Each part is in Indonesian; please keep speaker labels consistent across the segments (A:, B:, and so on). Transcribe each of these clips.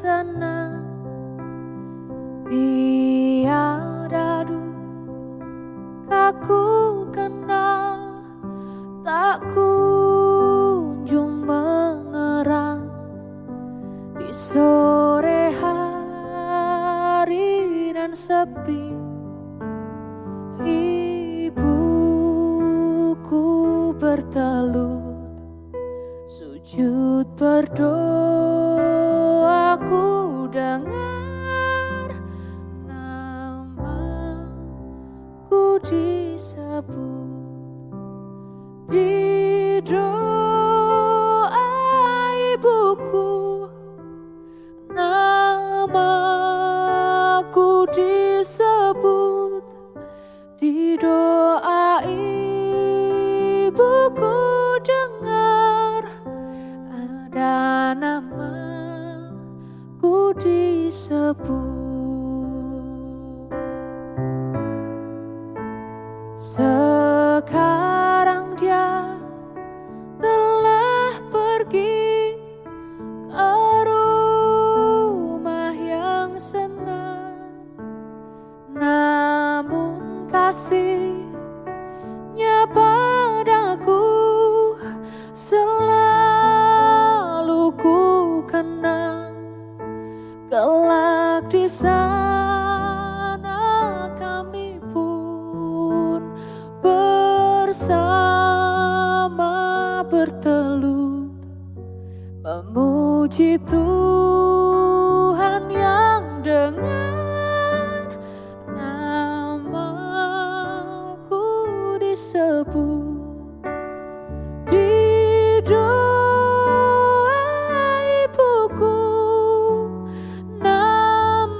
A: senang, tiada duka ku kenal, tak kunjung mengerang di sore hari dan sepi. Ibuku bertelut, sujud berdoa, ku dengar namaku disebut. Di doa ibuku, namaku disebut. Di doa ibuku dengar, ada namaku disebut. Sekarang dia telah pergi ke rumah yang senang, namun kasihnya padaku selalu ku kenang. Kelak di sana kami pun bersama bertelut, memuji Tuhan yang dengan namaku disebut. Di doa ibuku, namaku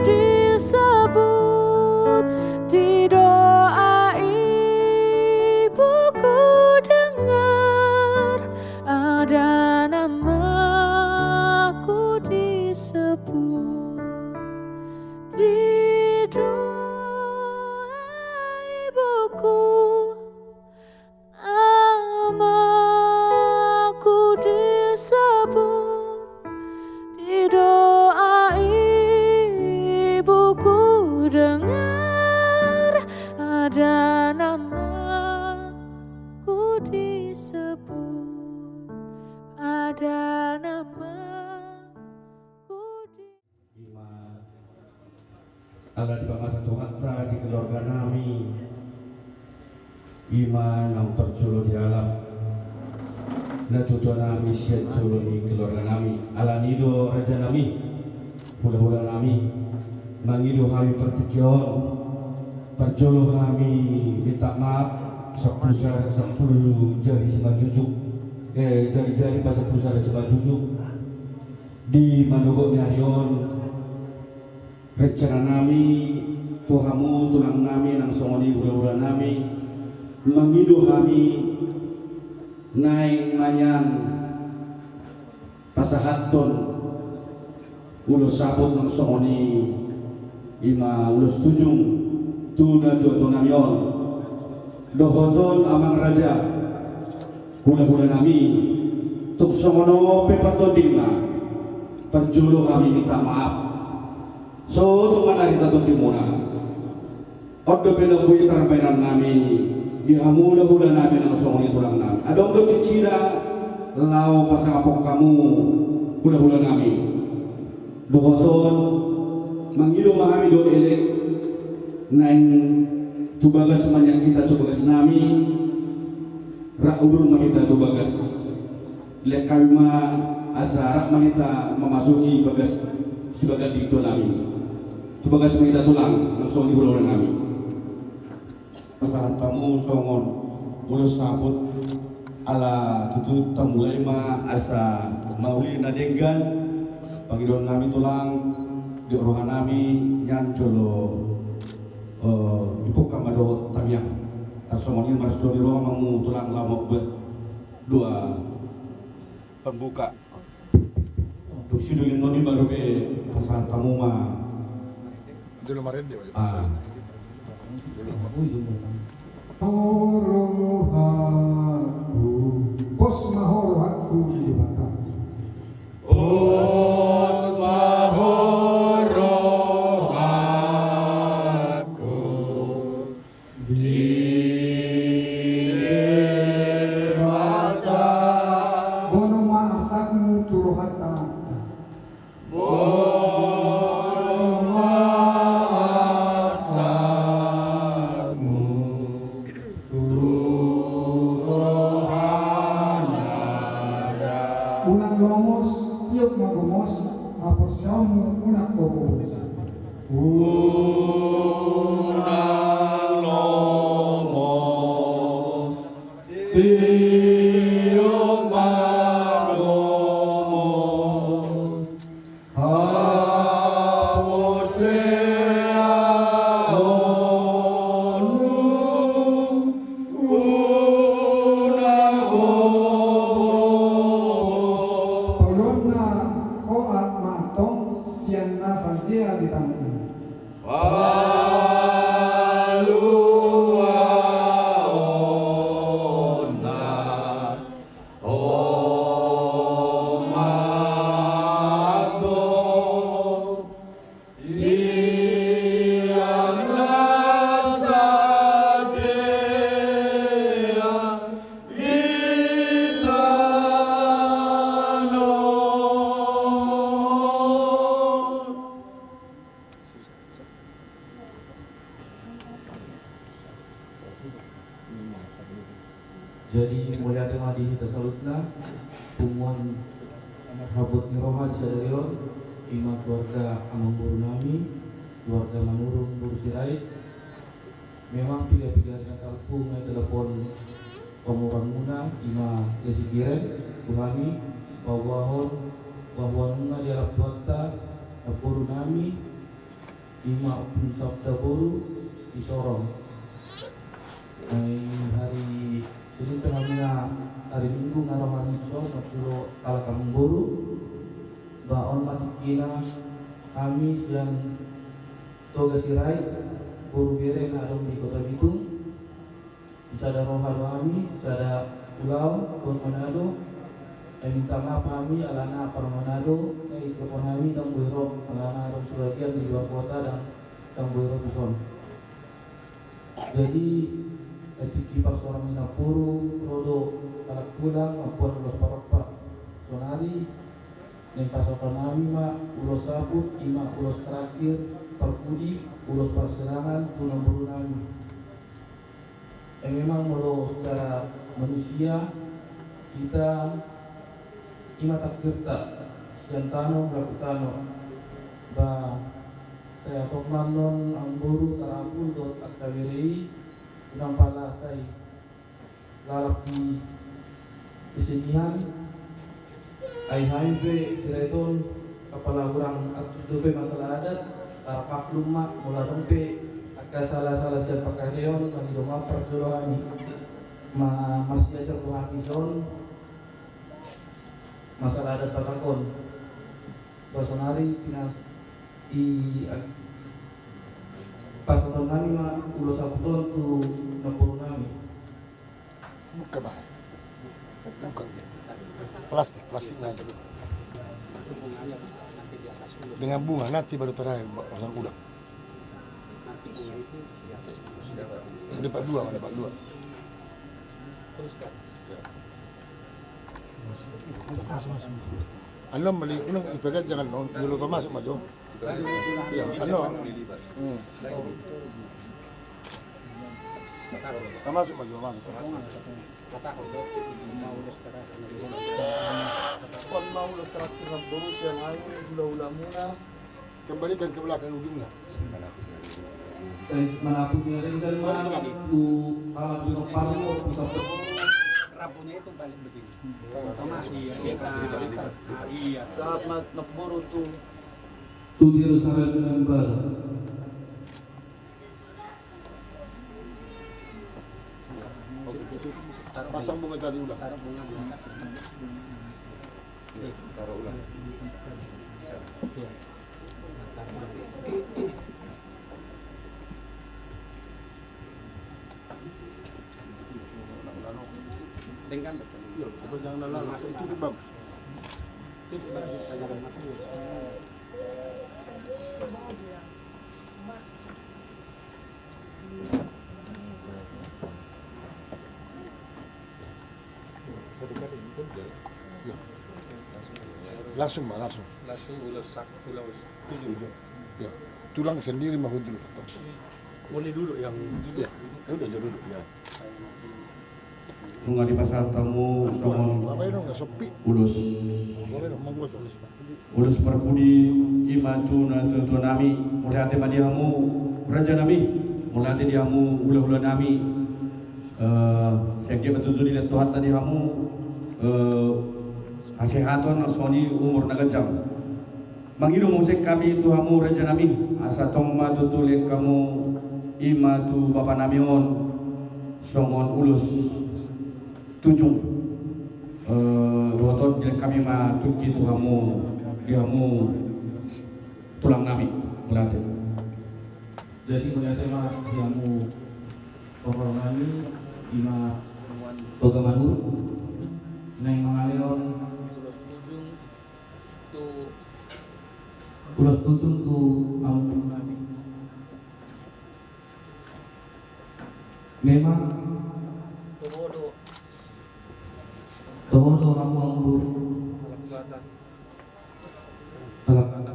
A: disebut. Di doa ibuku dengar, ada namaku disebut. Di doa ibuku, namaku disebut. Di doa ibuku dengar, ada namaku disebut. Ada namaku
B: Iman Allah di bangsa Tuhan di keluarga nami, iman yang terjulu di alam na tujuan nami siat julu di keluarga nami, ala nido raja nami, hula-hula nami mangido kami pertikion perjulu kami minta maaf 10 jari sama jujuk jari-jari pas 10 jari sama jujuk di mandogo nyarion rencana nami Tuhamu tulang nami nang songoni hula-hula nami mangido kami naik manyang pasahaton ulus sabut nang songoni ima ulus tujung tuna dua namion dohoton amang raja hula-hula nami tuk songono pepatodina perjulu kami minta maaf so tuman ari tato timuna oddo pedang buyi karpainan nami dihamula hula nami nang songoni tulang nami adong do kicira lau pasangapok kamu hula-hula nami dohoton mangido mahami do elek naing tubagas manyak kita tubagas nami raudur mahita tubagas lek kami asa rak mahita memasuki bagas sebagai dito nami tubagas mahita tulang langsung di hulu nami masalah tamu songon ulo sabut ala tutu tamulai ma asa mauli nadenggan pangidon nami tulang di rohan nami nyan jolo ipuk kamado tamiang tasongoni maras do diro mamu tulang lamok bet dua pembuka duk sidulin noni baru be pasal tamu ma
C: dulu kemarin dia
D: Horohatku, pos mahorohatku di mata. Kamu turuhata. Unang lomos, tiok magumos, aporsamu unak bobos. Polona oat matong sian nasantia di tampung.
E: Jadi mulia tema di tasalutna pumuan rabut niroha sadarion ima keluarga amang buru nami keluarga manurung buru sirait memang tiga talpung ngai telepon pemurang muna ima lesi kiren kuhani bahwa muna dialap tuata buru nami ima pun sabda buru disorong hari Senin tengah hari Minggu ngarohan iso maturo ala kampung buru baon matikina kami yang toga sirai buru bere ngadong di kota Bitung sada roha kami sada pulau Pos Manado minta maaf kami alana par Manado telepon kami tang buiro alana arong sebagian di luar kota dan tang buiro Bison. Jadi ketika pas orang Minapuru, Rodo, Kalak Pulang, maupun Ulos Paropak, Sonari, yang pasokan kami mak Ulos Sabut, ima Ulos Terakhir, Perkudi, Ulos Perserangan, Tunang Buru nami. Yang memang melo secara manusia kita ima takdir tak siantano rakutano ba saya pemanon ang buru tarapul dot akawiri unang pala say lalap di kesenian ay haimpe sireton kapala urang at dupe masalah adat tarapak lumak mula dompe agak salah siya pagkaryon lagi doma perjuloani masih aja kuhakison masalah adat patakon basonari pinas i pasokan kami mak ulos saputon tu napuro nami.
C: Buka bah. Buka. Plastiknya aja. Dengan bunga nanti baru terakhir pasang udang. Dapat dua, dapat dua. Ano mali unang ipagat jangan dulu kau masuk maju. Ya, ano? Kamu masuk maju, masuk.
E: Pon mau ulos terakhir ng burus yang ayo ula-ula muna.
C: Kembalikan ke belakang ujungnya.
E: Saya menapuk miring dan mana tu kalau di paling pusat
F: Rapunya itu paling begini.
E: iya saat nakburu tu tujuh sarat member
C: Pasang bunga tadi ulang.
F: Taruh bunga di atas.
C: Taruh ulang.
F: Dengan betul.
C: Iya, betul jangan lalu. Itu bang.
F: Itu bagus saja dengan mati.
C: Ya. Langsung mah langsung.
F: Langsung ulos tujuh.
C: Ya. Tulang sendiri mah dulu.
F: Boleh duduk yang
C: Ya.
F: duduk ya.
B: Bunga di pasar tamu somon
C: Apa itu nggak sepi?
B: ulus
C: Apa itu monggo tuh.
B: ulus perpudi imatu na tutu nami mulai ate madihamu raja nami mulai ate dihamu ula nami sekje betutu dilihat Tuhan tadi hamu kesehatan soni umur nagajam mangiru musik kami tuhamu raja nami asa tongma tutulit kamu imatu bapa namion somon ulus tujuh rotot dan kami mah tuki tuhamu dihamu tulang nami melatih.
E: Jadi melihat tema diamu pokok nami ima bagaimana neng mangaleon ulas tujung tu amu nami memang Tohodo kamu ambur salah kata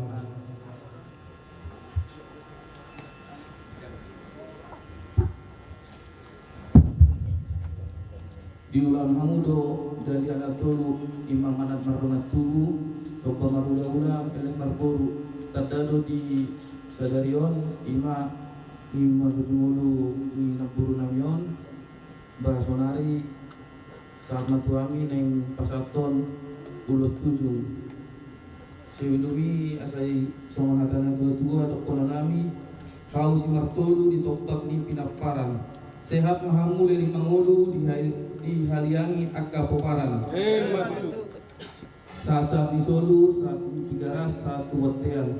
E: di ulang hamudo dan di anak tolu imam anak marunat tubu sopa marula-ula elek marboru terdado di sadarion ima bujungulu ni napuru namion barasonari saat matuami neng pasaton ulos tujuh sewiluwi asai songonatana tua atau kononami kau si martolu ditoktak di pinaparan sehat mahamu leri mangolu di haliangi akka poparan saat disolu saat tigaras satu wetean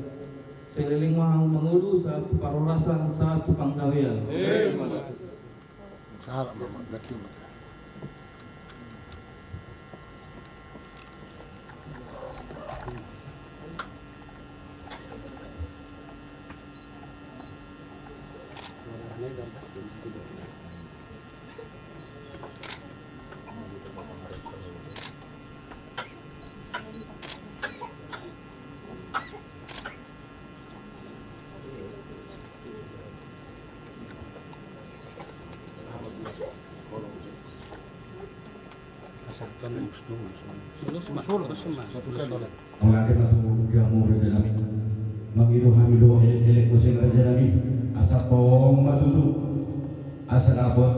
E: seleling mahamu mangolu satu parorasan satu panggawean
C: Salah mama berarti. Satu kali.
B: Mulai batu diamu raja nami mangiru hamido elek musim raja nami asa tong matutu asa dapat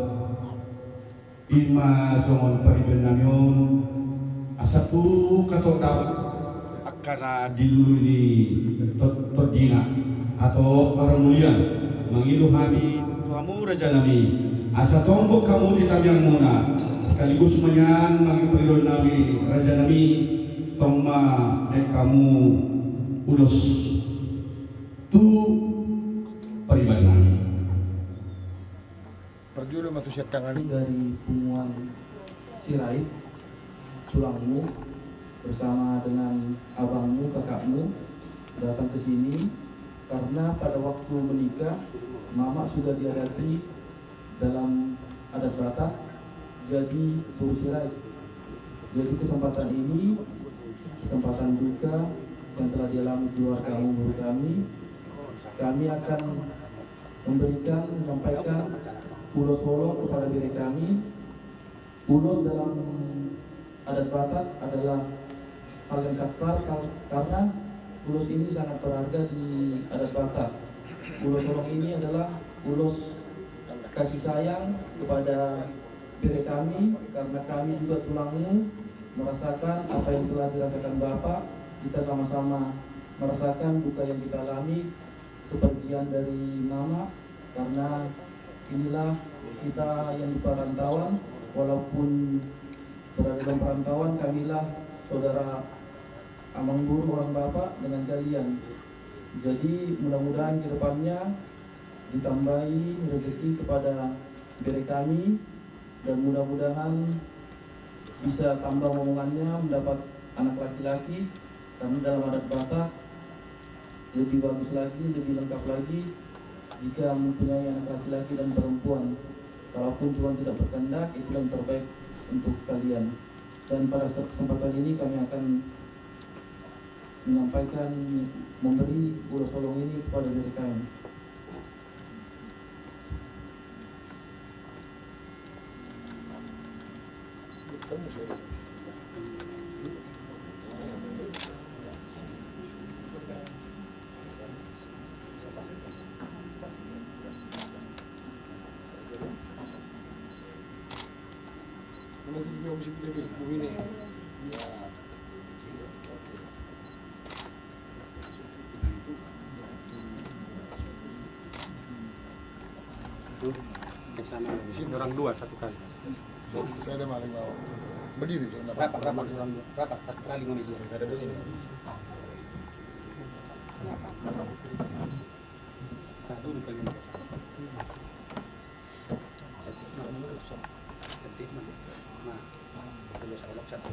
B: ima somon pariben namion asa tu kato dapat akana dilulu ini todina atau para mulia mangiru hami tuamu raja nami asa tombok kamu di tamiang muna sekaligus menyan mangiru pariben nami raja nami tongma kamu ulus tu peribadi
C: Perjulu matu siat tangan
E: dari punguan Sirait tulangmu bersama dengan abangmu kakakmu datang ke sini karena pada waktu menikah mama sudah diadati dalam adat Batak jadi Turu Sirait. Jadi kesempatan ini kesempatan duka yang telah dialami keluarga umur kami akan menyampaikan ulos holong kepada diri kami. Ulos dalam adat Batak adalah hal yang sakral karena ulos ini sangat berharga di adat Batak. Ulos holong ini adalah ulos kasih sayang kepada diri kami karena kami juga tulangmu merasakan apa yang telah dirasakan Bapak. Kita sama-sama merasakan duka yang kita alami kepergian dari Mama karena inilah kita yang di perantauan walaupun berada dalam perantauan kamilah saudara amang buru orang Bapak dengan kalian. Jadi mudah-mudahan ke depannya ditambahi rezeki kepada diri kami dan mudah-mudahan bisa tambah omongannya mendapat anak laki-laki karena dalam adat Batak lebih bagus lagi, lebih lengkap lagi jika mempunyai anak laki-laki dan perempuan. Kalaupun Tuhan tidak berkehendak, itu yang terbaik untuk kalian. Dan pada kesempatan ini kami akan menyampaikan memberi ulos tolong ini kepada mereka.
F: Ke sana orang dua satu kali.
C: Saya ada maling mau berdiri.
F: Rapat orang dua. Rapat satu kali ngono itu. Ada di sini. Satu di kali. Nah, kalau saya satu.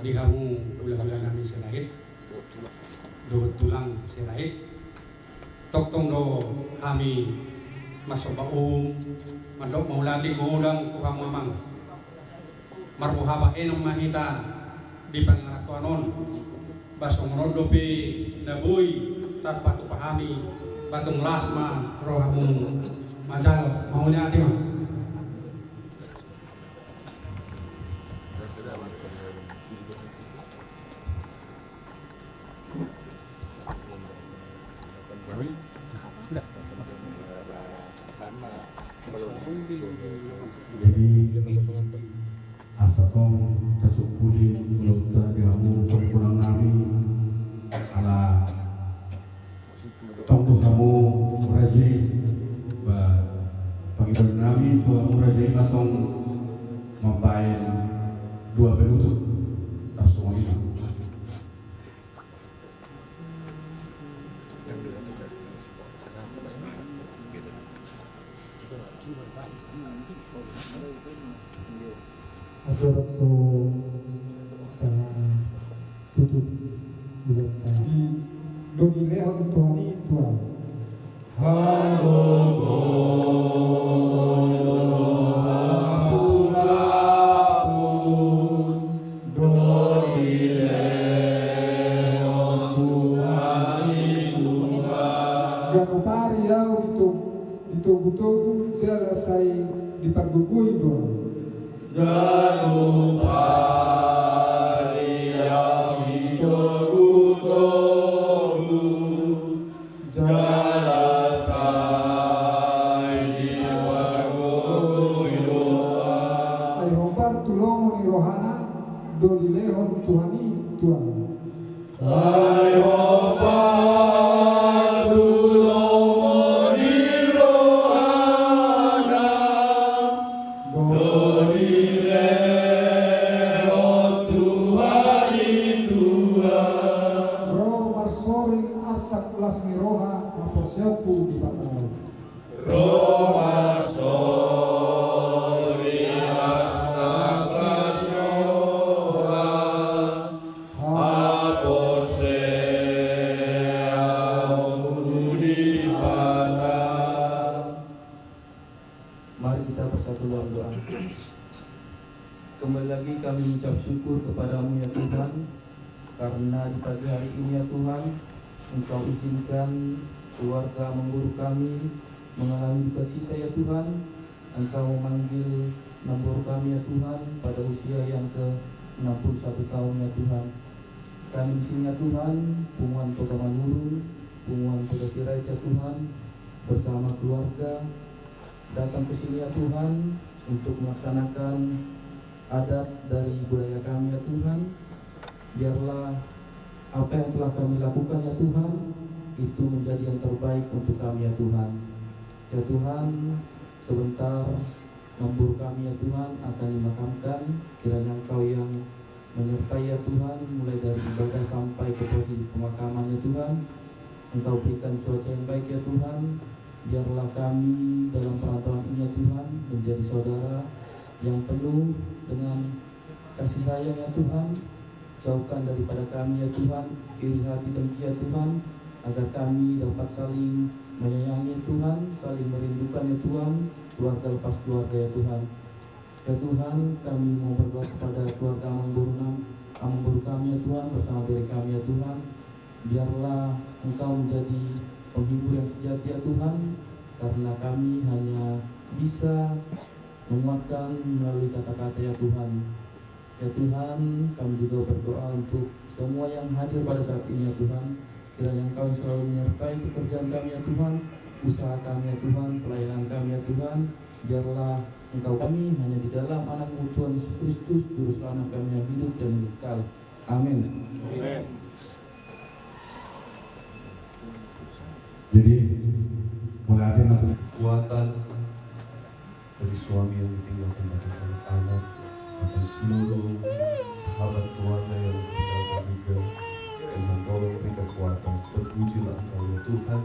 G: Di kamu ulang-ulang kami selahit do tulang selahit tok tong do kami masuk baung mandok maulati gulang tukang mamang marbuha enong mahita di pangaratuanon basong rodo pi nabuy tanpa tu pahami batung lasma rohamu majal maulati mah.
B: Jadi asatong tasukuli ulauta dihamu pengkulang nami ala tongdo kamu raji ba panggilan nami tua raji matong mampain dua penutut tasung ini.
D: Adorak so tutup di dogi lehon tuani tuan. Ganopari yao ditugu-tugu jala sai dipagugui doang. Ay hombar tulongo ni rohana do dilehon tuhani tuan. Las ni roha maporsiapu di batang.
E: Mari kita bersatu dalam doa. Kembali lagi kami mengucap syukur kepadamu ya Tuhan, karena di pagi hari ini ya Tuhan Engkau izinkan keluarga mengguru kami mengalami duka cita ya Tuhan. Engkau memanggil nambur kami ya Tuhan pada usia yang ke-61 tahun ya Tuhan. Kami di sini ya Tuhan, Punguan Kota Manurun, Punguan Kota Tirai ya Tuhan, bersama keluarga datang ke sini ya Tuhan untuk melaksanakan adat dari budaya kami ya Tuhan. Biarlah apa yang telah kami lakukan ya Tuhan itu menjadi yang terbaik untuk kami ya Tuhan. Ya Tuhan, sebentar memburu kami ya Tuhan akan dimakamkan. Kiranya Engkau yang menyertai ya Tuhan, mulai dari ibadah sampai ke posisi pemakaman ya Tuhan. Engkau berikan cuaca yang baik ya Tuhan. Biarlah kami dalam perantauan ini ya Tuhan menjadi saudara yang penuh dengan kasih sayang ya Tuhan. jauhkan daripada kami ya Tuhan iri hati dengki ya Tuhan, agar kami dapat saling menyayangi Tuhan, saling merindukan ya Tuhan, keluarga lepas keluarga ya Tuhan. Ya Tuhan, kami mau berdoa kepada keluarga Amang Guru kami ya Tuhan, bersama diri kami ya Tuhan. Biarlah Engkau menjadi penghibur yang sejati ya Tuhan, karena kami hanya bisa menguatkan melalui kata-kata ya Tuhan. Ya Tuhan, kami juga berdoa untuk semua yang hadir pada saat ini ya Tuhan. Kiranya Engkau yang selalu menyertai pekerjaan kami ya Tuhan, usaha kami ya Tuhan, pelayanan kami ya Tuhan. Biarlah Engkau kami hanya di dalam anak-Mu Tuhan Yesus Kristus, Juru Selamat kami yang hidup dan kekal. Amin.
B: Jadi mulai ada
H: kekuatan dari suami yang ditinggalkan dari anak-anak, bahkan seluruh sahabat keluarga yang ditinggalkan juga. Tuhan tolong beri kekuatan. Terpujilah Engkau ya Tuhan.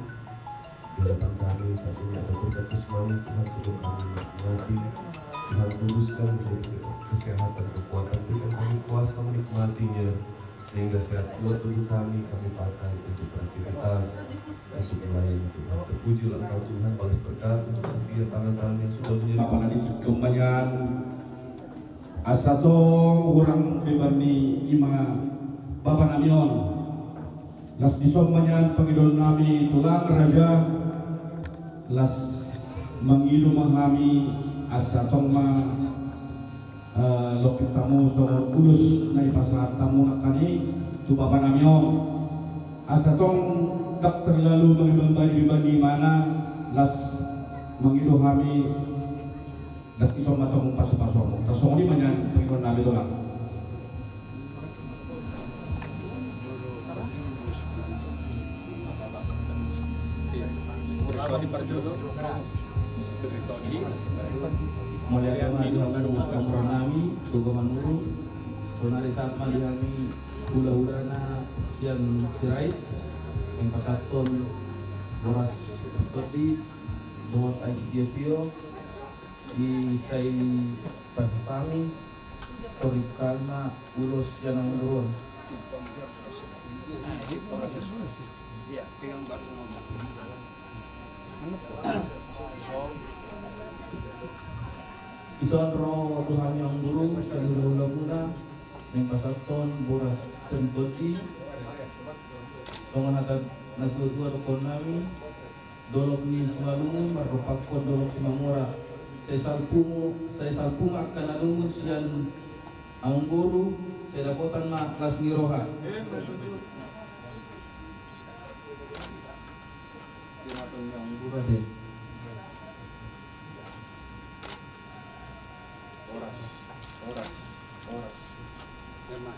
H: Di hadapan kami saat ini ada berkat jasmani Tuhan, sebelum kami menikmati. Tuhan luruskan kesehatan, kekuatan, berikan kami kuasa menikmatinya, sehingga sehat kuat tubuh kami pakai untuk beraktivitas, untuk melayani Tuhan. Terpujilah Engkau Tuhan, balas berkat untuk setiap tangan-tangan yang sudah menjadi
B: apalagi kembangan asato orang bebani ima Bapak Namion las disombanyan pangidol nami tulang raja las mangilu mahami asatong ma lokit tamu so kulus na ipasa tamu nakani tu Bapak Namion asatong dak terlalu bagi mana las mangilu hami las isom matong paso-paso tasong ni manyan pangidol nami tulang.
E: Mulia Tuhan Kamronami, Tugo Manuru, Sonari saat malihami hula-hulana siang sirait, yang pasaton boras kodi, doa ICDPO, di say pagpami, Torikana, ulos yan ang urun. Ison ro Tuhan yang guru sa hula muna ng pasaton boras tentoti songan hatag nagtutuwa ko nami dolog ni Simalungun marupakon dolog si Mamura sa isalpunga kanalungun siyan ang guru sa dapotan maklas ni Roha. Tinatong yang guru din. Oras.
F: Lima.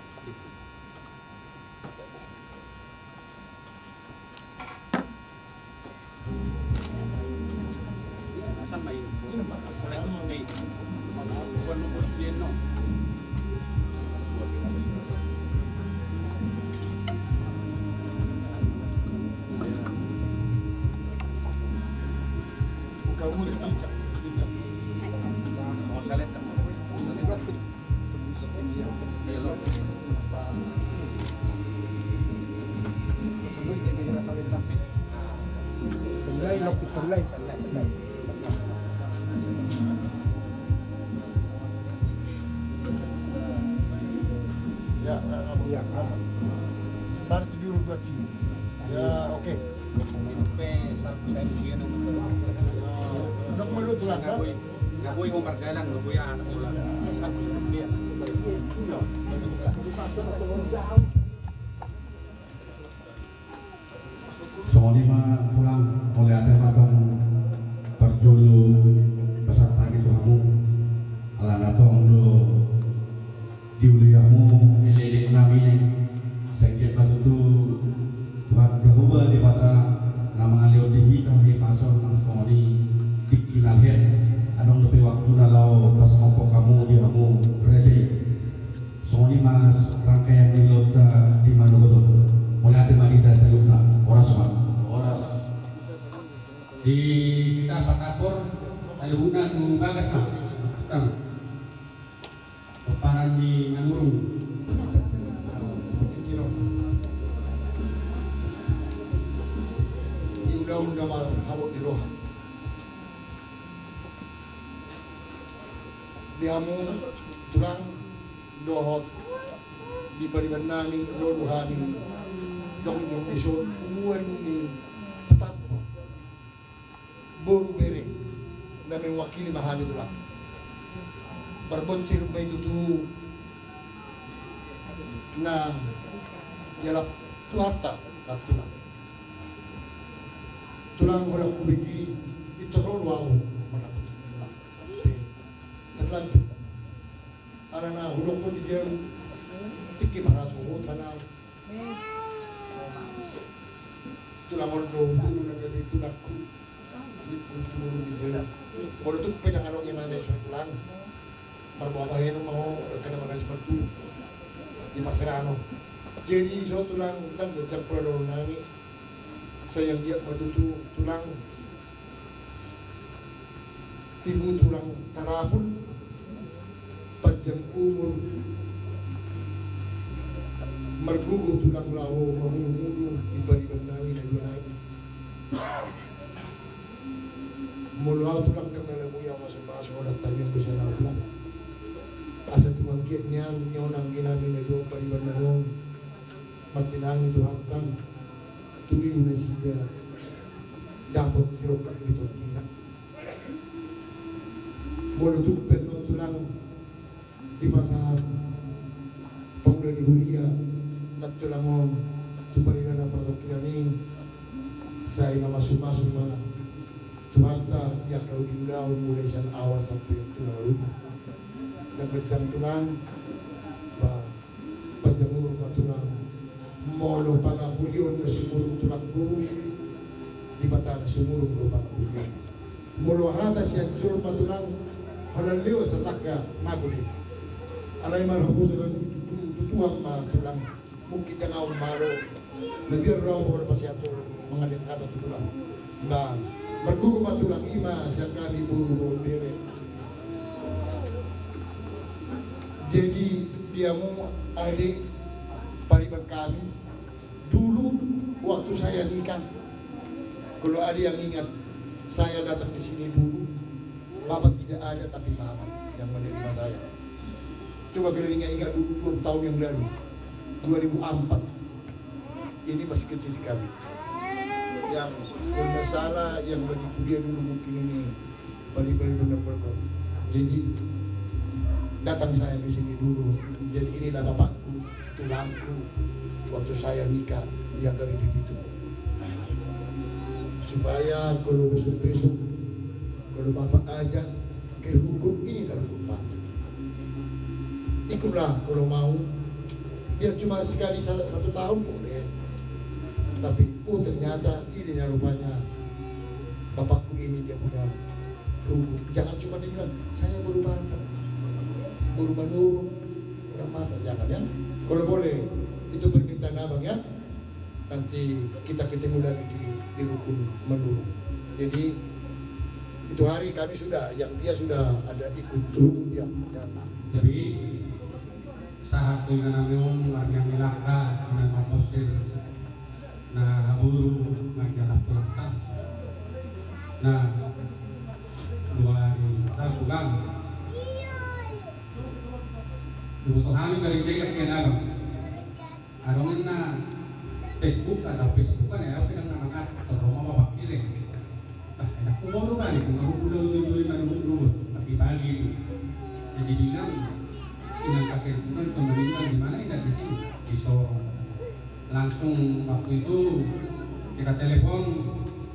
F: Nasaan may salay ko sugi. Buwan mo bien no.
C: Ya, tarik 72 sini. Ya, oke. Udah mulu tulang kan?
F: Ngaboy ko margalang, ngaboy anak ko lang.
B: Soalnya mah pulang oleh ada matong perjulu peserta gitu kamu ala natong lo diuliamu ililih nami sengket batu Tuhan Jehovah di mata nama alio dihi kami pasal nang soni dikinalhet adong lebih waktu nalau pas ngompok kamu di kamu rejeki soni mas rangkaian dilota di Manugoto mulai ada manita salutna oras sama oras di
C: tahun naman hamot di Roha. Dihamu tulang dohot di paribanami roduhani dong yung isun umuan ni patap boru bere na may wakili mahami tulang barbonsir may tutu na yalap tuhata at tulang orang kubigi ito roruaw manapot tulang terlanjut anak na hulong ko di dia tiki marasuot tanah tulang ordo dulu nagari tulakku turun di dia mau tuh penyangarong yang mana isu tulang marbabahin mau kena mana seperti di Pasirano jadi so tulang dan bercampur dengan nami sayang dia matutu tulang tibu tulang tarapun panjang umur mergugu tulang lawo mamulu-mulu ibariban nami na dua nami mulu tulang dan nalabuya masuk-masuk olah tanya bisa tulang asa tumangkit niyan nyonang ginami na dua pariban na nung martinangi itu hatang tuwi na siya dapat sirokak dito kina mulu tupen no tulang di pasar pengudah di Huria natulangon tuparina na patokirani sa ina masuk-masuk na tuwanta ya kau diulaw mulai sa awal sampai tulang dan kencang tulang ba panjangur tulang molo pangapulyon na sumurong tulangku di bata na sumurong lo pangapulyon molo hata siya jul patulang halaliw sa laka maguli alay marapos na tutuwang matulang mungkin na nga umaro lebih raw wala pa siya ito mga kata tulang ba maguguma tulang ima siya kami buru bere jadi dia mau adik pariban kami dulu waktu saya nikah kalau ada yang ingat saya datang di sini dulu bapak tidak ada tapi mama yang menerima saya coba kalian ingat dulu 20 tahun yang lalu 2004 ini masih kecil sekali yang bermasalah yang lagi kuliah dulu mungkin ini balik-balik benar-benar jadi datang saya di sini dulu jadi inilah bapakku tulangku waktu saya nikah dia kami begitu supaya kalau besok-besok kalau bapak ajak ke hukum ini kalau hukum mati ikutlah kalau mau biar cuma sekali 1 tahun boleh tapi ternyata ini rupanya bapakku ini dia punya hukum jangan cuma dia bilang saya baru batal baru menurun dan mata jangan ya kalau boleh itu permintaan abang ya nanti kita ketemu lagi di rukun menurun jadi itu hari kami sudah yang dia sudah ada ikut rukun dia ya.
G: Jadi saat itu namun yang milaka dengan maposir nah buru ngajalah pelakar nah dua hari kita pulang kebutuhan dari dia kenal arongin na Facebook atau Facebook kan ya apa yang namanya atau rumah bapak kiri aku mau kan kung aku udah na lumut tapi pagi jadi bilang silang kakek itu kan pemerintah di mana ingat di sini di Sorong langsung waktu itu kita telepon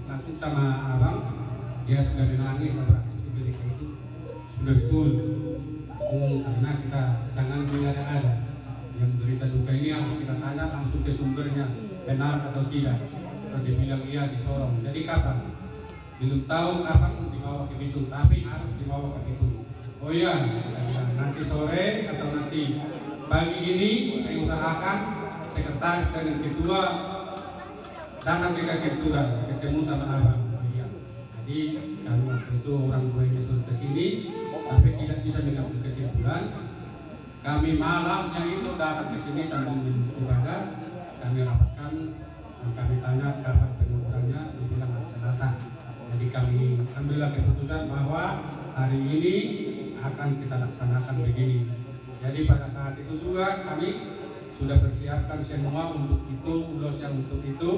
G: langsung sama abang dia sudah menangis berarti sebenarnya itu sudah betul karena kita jangan ada yang berita duka ini harus kita tanya langsung ke sumbernya benar atau tidak kalau dia bilang iya di Sorong jadi kapan belum tahu kapan dibawa ke Bitung tapi harus dibawa ke Bitung oh iya nanti sore atau nanti pagi ini saya usahakan sekretaris dengan ketua datang ke Keturan ketemu sama abang iya jadi kalau itu orang tua ini sudah kesini tapi tidak bisa mengambil kesimpulan kami malamnya itu datang ke sini sambil menunggu kami rapatkan dan kami tanya kapan pengukurannya dibilang kuasa. Jadi kami ambillah keputusan bahwa hari ini akan kita laksanakan begini. Jadi pada saat itu juga kami sudah persiapkan semua untuk itu, ulos yang untuk itu,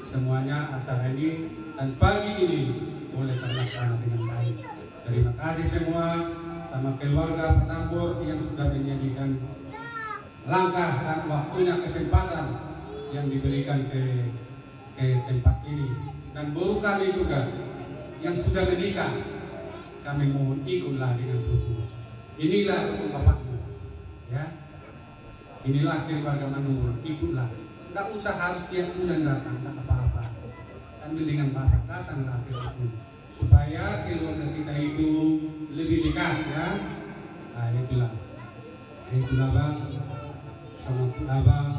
G: semuanya acara ini dan pagi ini boleh terlaksana dengan baik. Terima kasih semua sama keluarga Petambur yang sudah menyajikan langkah dan waktunya kesempatan yang diberikan ke tempat ini. Dan buruh kami juga yang sudah menikah, kami mohon ikutlah dengan rukun. Inilah rukun bapakmu, ya. Inilah keluarga Manur, ikutlah. Tidak usah harus dia yang datang, tidak apa-apa. Sambil dengan bapak datanglah ke rukun, supaya keluarga kita itu lebih dekat, ya. Nah itulah bang, sama abang,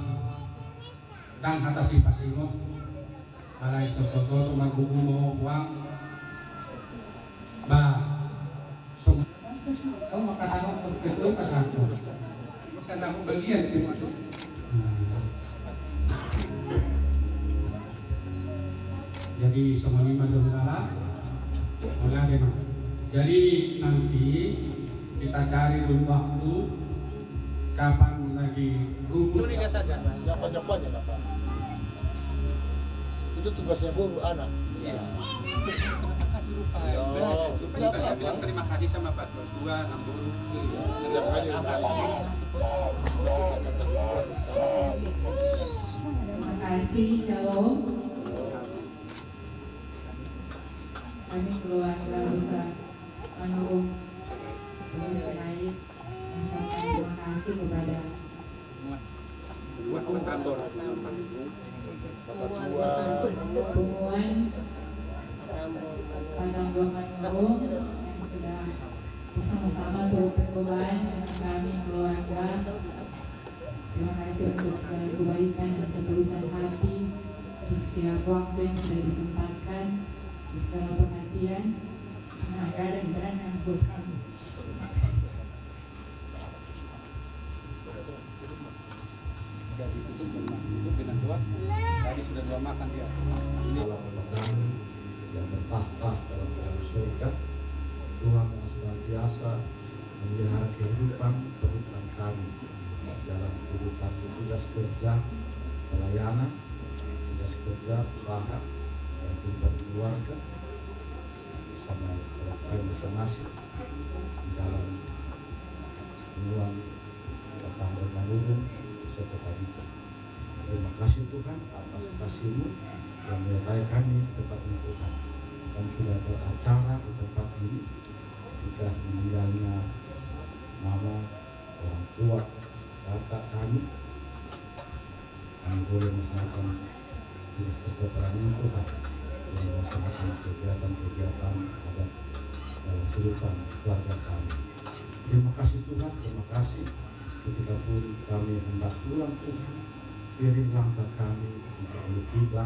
G: dan atasi pasimo. Alay sososo magbubuo mo uang. Ba, so kau makatawa betul pasanto. Masih ada bagian sih. Jadi semua lima saudara, mulai deh. Jadi nanti kita cari dulu waktu kapan lagi rukun.
C: Indonesia saja. Cepat-cepat aja Bapak. Itu tugasnya buruh anak.
F: Iya. Terima kasih Rupa. Kita bilang terima kasih sama Pak Tua, Namburu.
C: Terima kasih.
I: Terima kasih, Shalom. Kami keluarga besar Manur Senaid mengucapkan terima kasih kepada Pengumuman Patambur Manur yang sudah bersama-sama turut berkorban dengan kami keluarga. Terima kasih untuk segala kebaikan dan ketulusan hati, untuk setiap waktu yang sudah disempatkan, untuk segala perhatian, tenaga dan dana buat kami.
F: Dengan doa, tadi sudah doa makan dia.
H: Allah Bapa yang bertahta dalam kerajaan surga, Tuhan yang senantiasa memelihara kehidupan kehidupan kami dalam kehidupan tugas kerja, pelayanan, tugas kerja, usaha, dan kehidupan keluarga bersama kami masing-masing di dalam ruang Petambur Manur serta kita. Terima kasih Tuhan atas kasih-Mu yang menyertai kami tempatnya Tuhan. Dan sudah beracara di tempat ini ketika meninggalnya mama, orang tua, kakak kami boleh melaksanakan kegiatan Tuhan, boleh melaksanakan kegiatan-kegiatan adat dalam kehidupan keluarga kami. Terima kasih Tuhan, terima kasih ketika pun kami hendak pulang Tuhan, piring langkah kami untuk tiba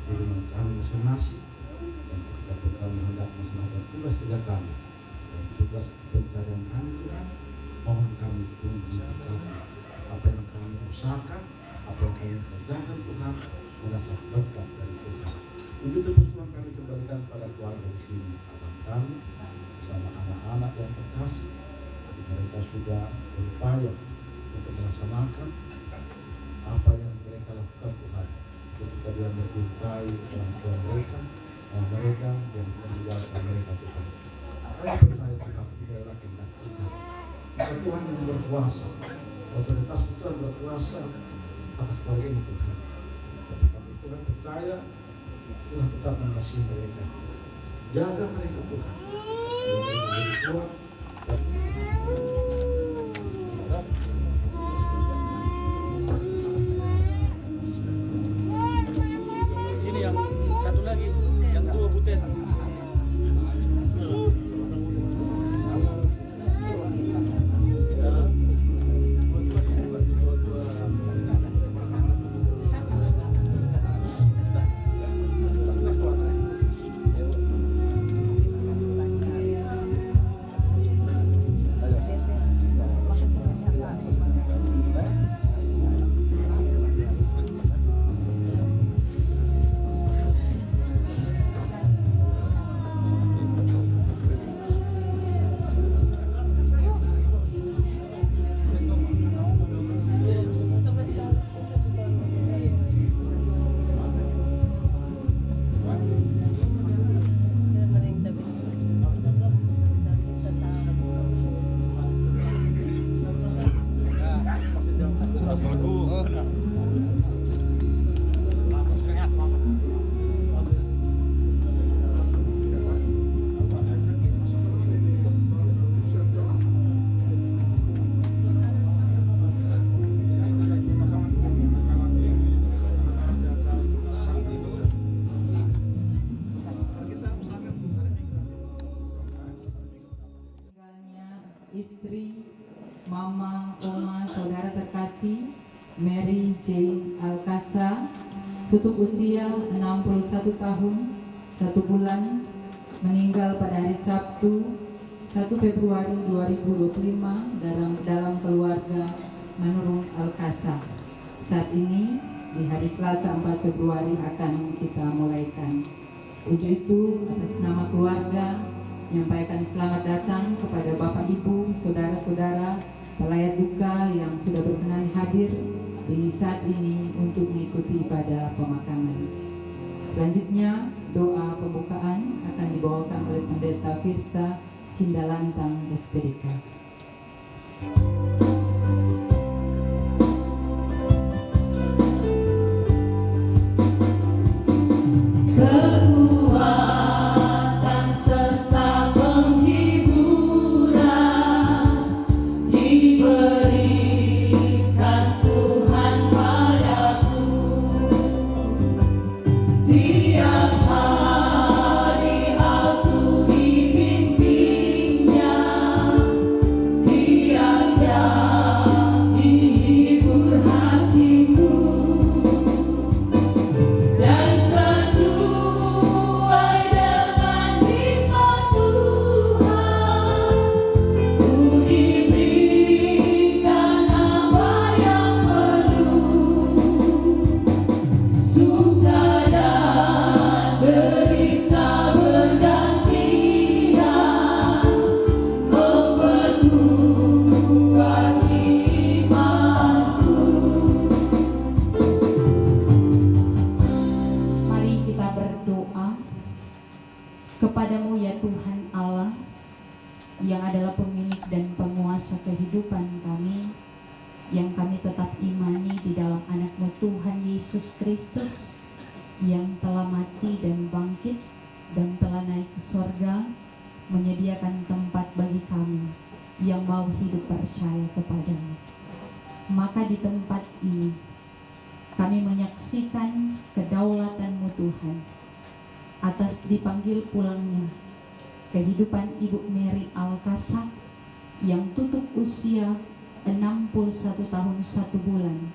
H: di rumah kami masing-masing, dan ketika pun kami hendak melaksanakan tugas kerja kami dan tugas pencarian kami Tuhan, mohon kami tunggu kami apa yang kami usahakan, apa yang kami kerjakan Tuhan mendapat berkat dari Tuhan. Begitu pun Tuhan kami kembalikan pada keluarga di sini, abang kami bersama anak-anak yang terkasih, mereka sudah berupaya untuk melaksanakan apa yang mereka lakukan Tuhan ketika dia mencintai orang tua mereka, mereka yang meninggalkan mereka Tuhan. Kami percaya Tuhan tidak adalah kehendak Tuhan. Maka Tuhan yang berkuasa, otoritas Tuhan berkuasa atas keluarga ini Tuhan. Tapi kami Tuhan percaya Tuhan tetap mengasihi mereka. Jaga mereka Tuhan. Mereka kuat.
F: Sini yang satu lagi, yang tua Butet.
I: tutup usia 61 tahun 1 bulan, meninggal pada hari Sabtu 1 Februari 2025 dalam keluarga Manurung Al-Kasa. Saat ini di hari Selasa 4 Februari akan kita mulaikan. Untuk itu atas nama keluarga menyampaikan selamat datang kepada Bapak Ibu, saudara-saudara, pelayat duka yang sudah berkenan hadir di saat ini untuk mengikuti ibadah pemakaman. Selanjutnya doa pembukaan akan dibawakan oleh Pendeta Firsa Cindalantang SPDK.
A: Kekuatan serta penghiburan diberikan Tuhan padaku. Tiap hari aku dibimbingnya, diajak dihibur hatiku, dan sesuai dengan hikmat Tuhan, ku diberikan apa yang perlu. Suka dan derita bergantian, memperkuat imanku.
I: Mari kita berdoa. Kepadamu ya Tuhan Allah, yang adalah pemilik dan penguasa kehidupan kami, yang kami tetap imani di dalam anak-Mu Tuhan Yesus Kristus, yang telah mati dan bangkit dan telah naik ke sorga, menyediakan tempat bagi kami yang mau hidup percaya kepadamu. Maka di tempat ini kami menyaksikan kedaulatan-Mu Tuhan atas dipanggil pulangnya kehidupan Ibu Mary Al-Kasa yang tutup usia 61 tahun 1 bulan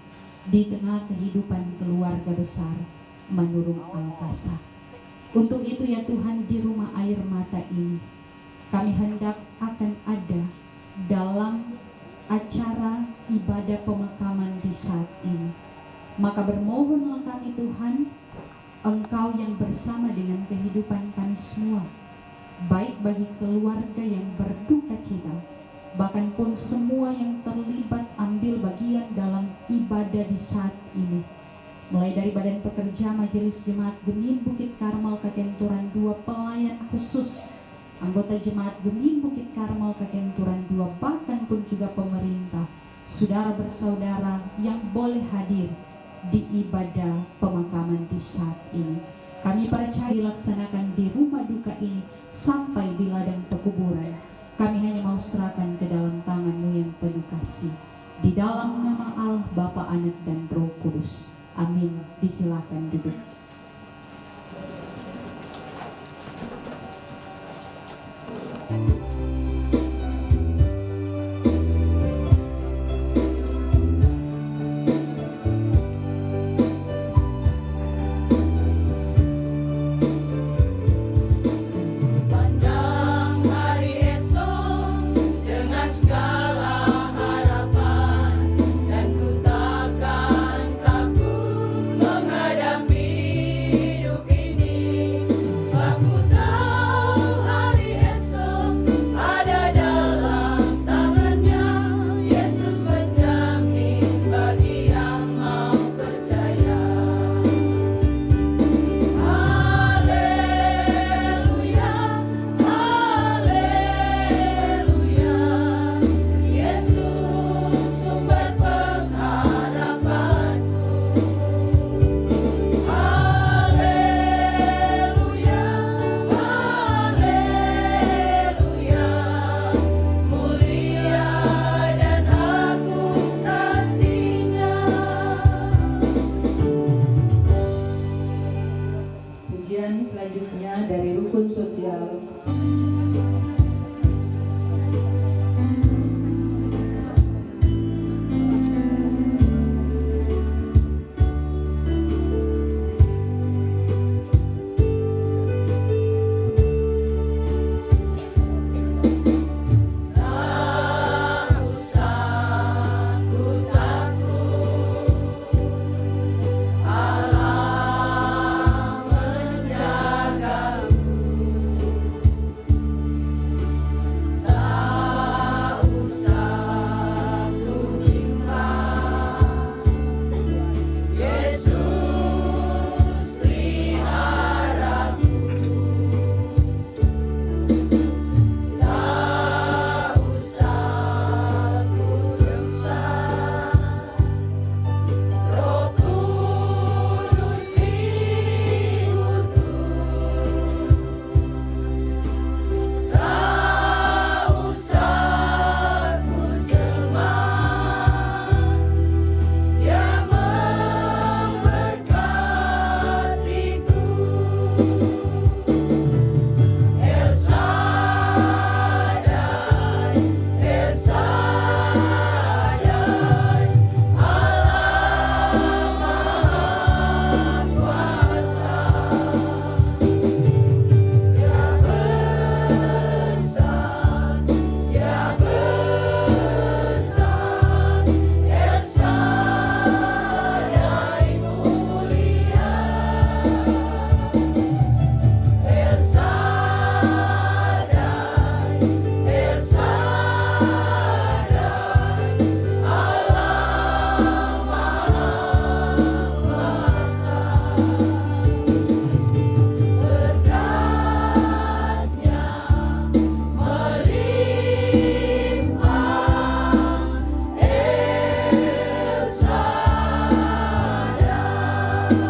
I: di tengah kehidupan keluarga besar Manurung Al-Kasa. Untuk itu ya Tuhan, di rumah air mata ini kami hendak akan ada dalam acara ibadah pemakaman di saat ini. Maka bermohonlah kami Tuhan, Engkau yang bersama dengan kehidupan kami semua, baik bagi keluarga yang berduka cita, bahkan pun semua yang terlibat ambil bagian dalam ibadah di saat ini, mulai dari Badan Pekerja Majelis Jemaat Gemim Bukit Karmel Kakenturan 2, pelayan khusus, anggota Jemaat Gemim Bukit Karmel Kakenturan 2, bahkan pun juga pemerintah, saudara bersaudara yang boleh hadir di ibadah pemakaman di saat ini. Kami percaya dilaksanakan di rumah duka ini sampai di ladang pekuburan. Kami hanya mau serahkan ke dalam tangan-Mu yang penuh kasih. Di dalam nama Allah, Bapa, Anak, dan Roh Kudus. Amin. Disilakan duduk.
A: Pandang hari esok dengan segala harapan, dan ku takkan takut menghadapi hidup ini. Apa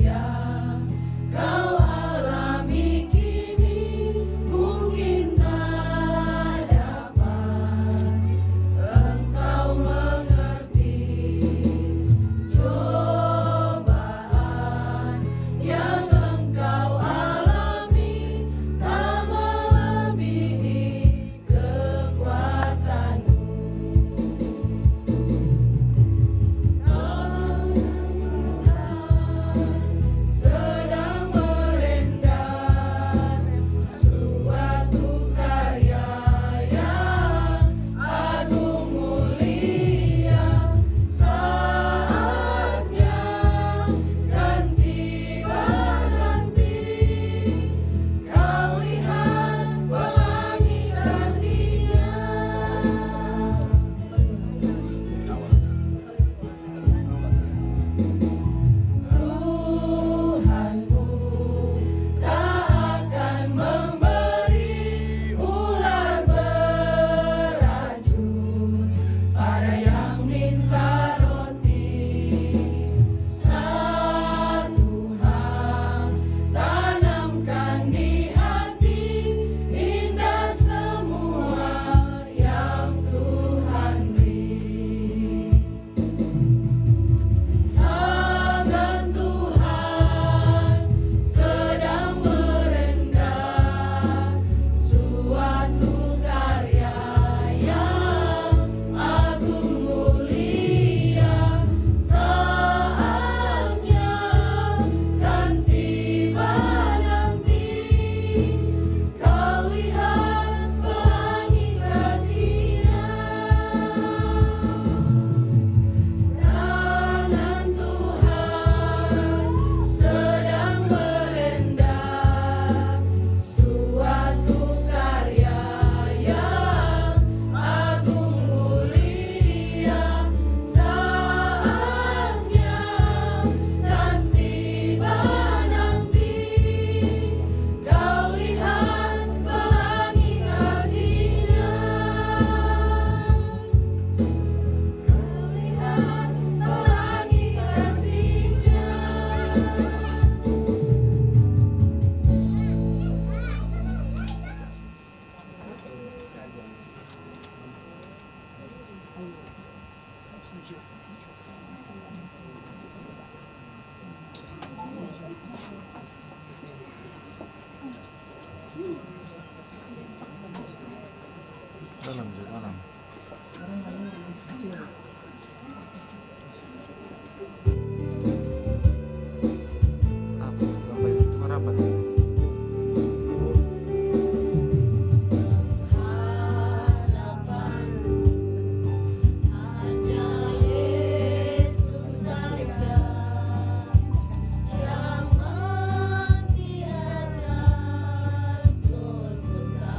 A: yang kau alami kini mungkin tak dapat engkau mengerti. Cobaan yang engkau alami tak melebihi kekuatanmu. Sedang merendam suatu karya yang agung mulia. Saatnya kan tiba nanti, kau lihat pelangi kasih-Nya. Tuhanmu tak akan memberi ular beracun pada yang minta roti. Satu hal tanamkan di hati, indah semua yang Tuhan beri. Tangan Tuhan sedang merendam suatu karya yang agung mulia. Saatnya kan tiba nanti, kau lihat pelangi kasih-Nya. Tangan Tuhan sedang merendam suatu karya yang agung mulia. Saatnya kan tiba nanti, kau lihat pelangi kasih-Nya. Kau lihat pelangi kasih-Nya. Hanya Yesus saja yang mati atas Golgota.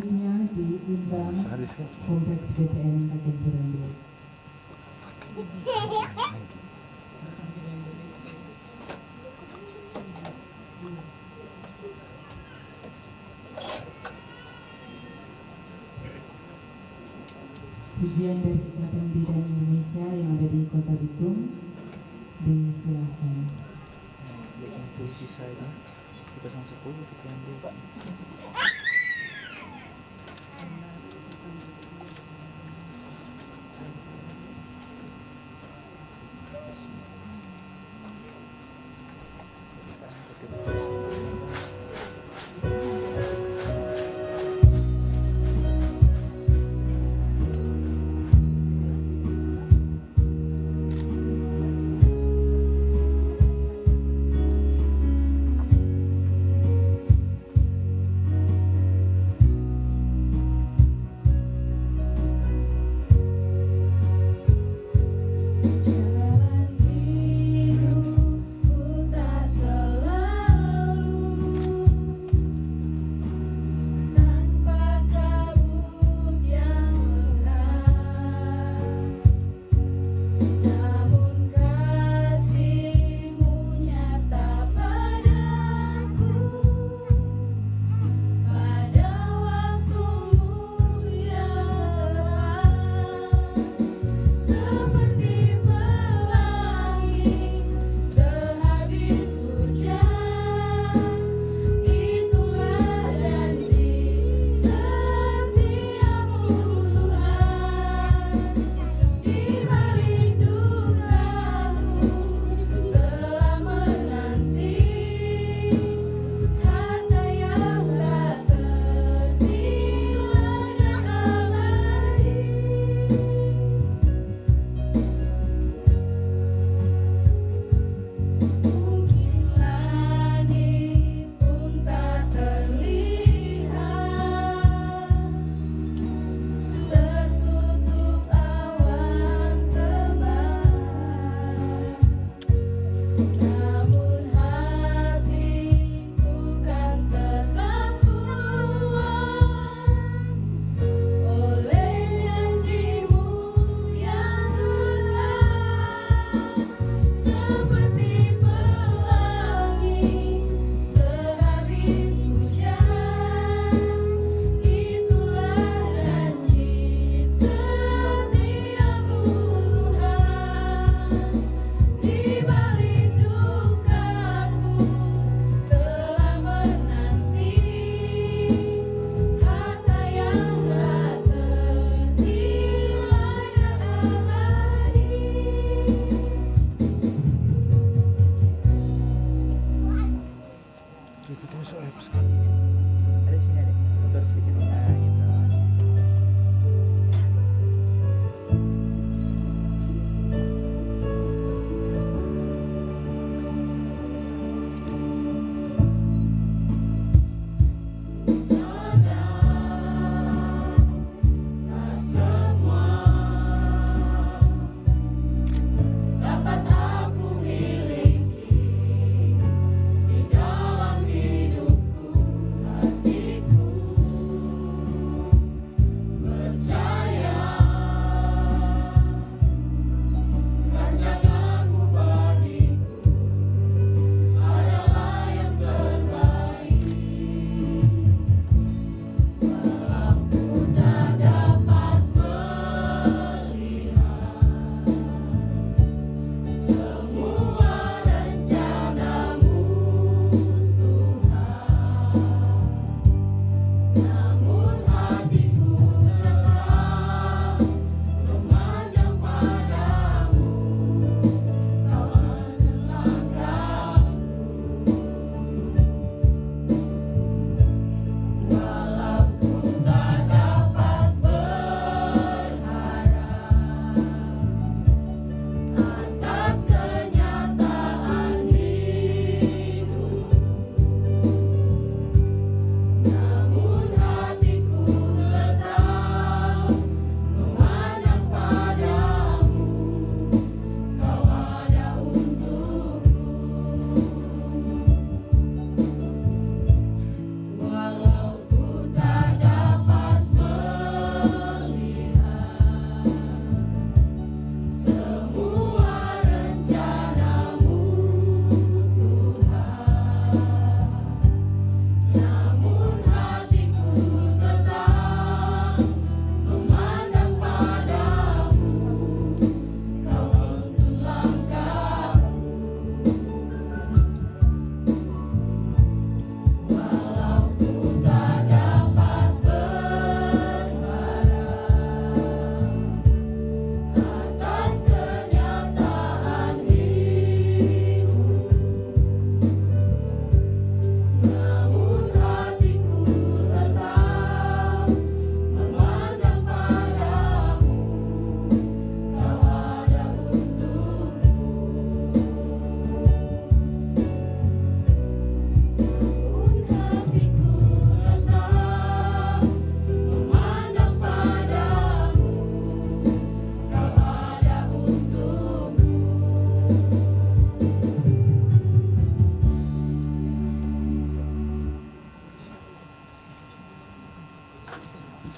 I: selanjutnya diundang Kompleks BTN Kakenturan 2. Pujian dari Ikatan Bidan Indonesia yang ada di Kota Bitung disilahkan.
J: Bikin puisi saya kita sama 10 kita ambil.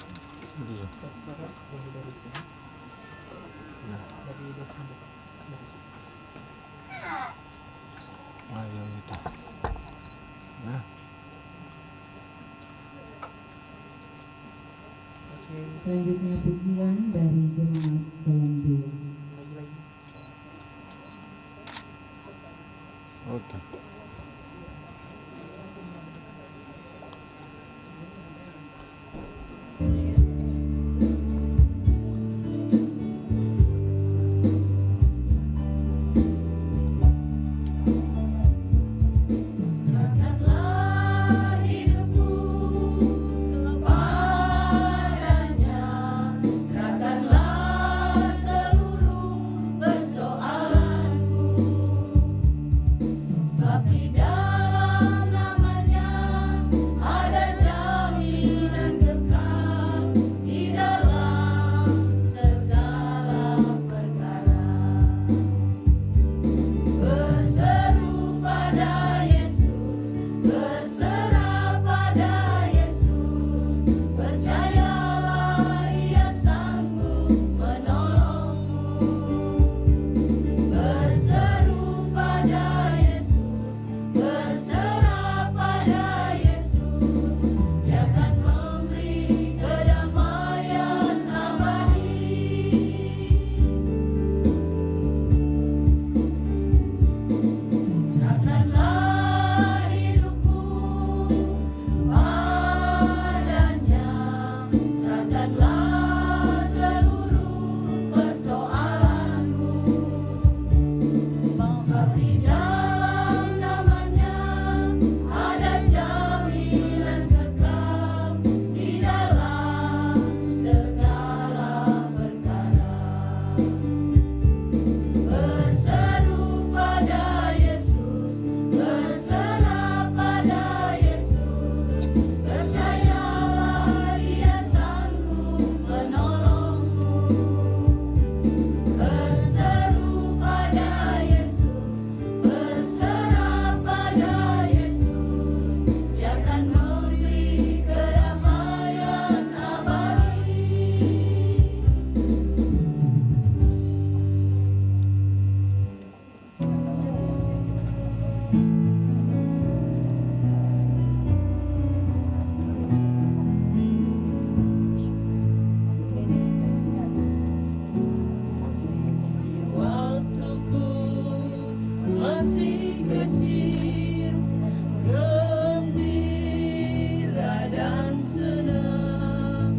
J: Dari sini. Dari sini.
H: Ayo kita. Nah.
I: Selanjutnya pujian dari jemaat golongan 2.
J: Lagi.
H: Oke.
A: Serahkanlah hidupku kepadanya, serahkanlah seluruh persoalanku, sebab di dalam namanya ada jaminan kekal di dalam segala perkara. Berseru pada Yesus, berserah pada Yesus, percayalah Dia sanggup menolongmu. Berseru pada Yesus, berserah pada Yesus, Dia akan memberi kedamaian abadi. Serahkanlah hidupku padanya, serahkanlah seluruh persoalanku, sebab di dalam namanya ada jaminan kekal di dalam segala perkara. Berseru pada Yesus, berserah pada Yesus, percayalah Dia sanggup menolongmu. Berseru pada Yesus, berserah pada Yesus, Dia akan memberi kedamaian abadi. Waktuku masih kecil, gembira dan senang,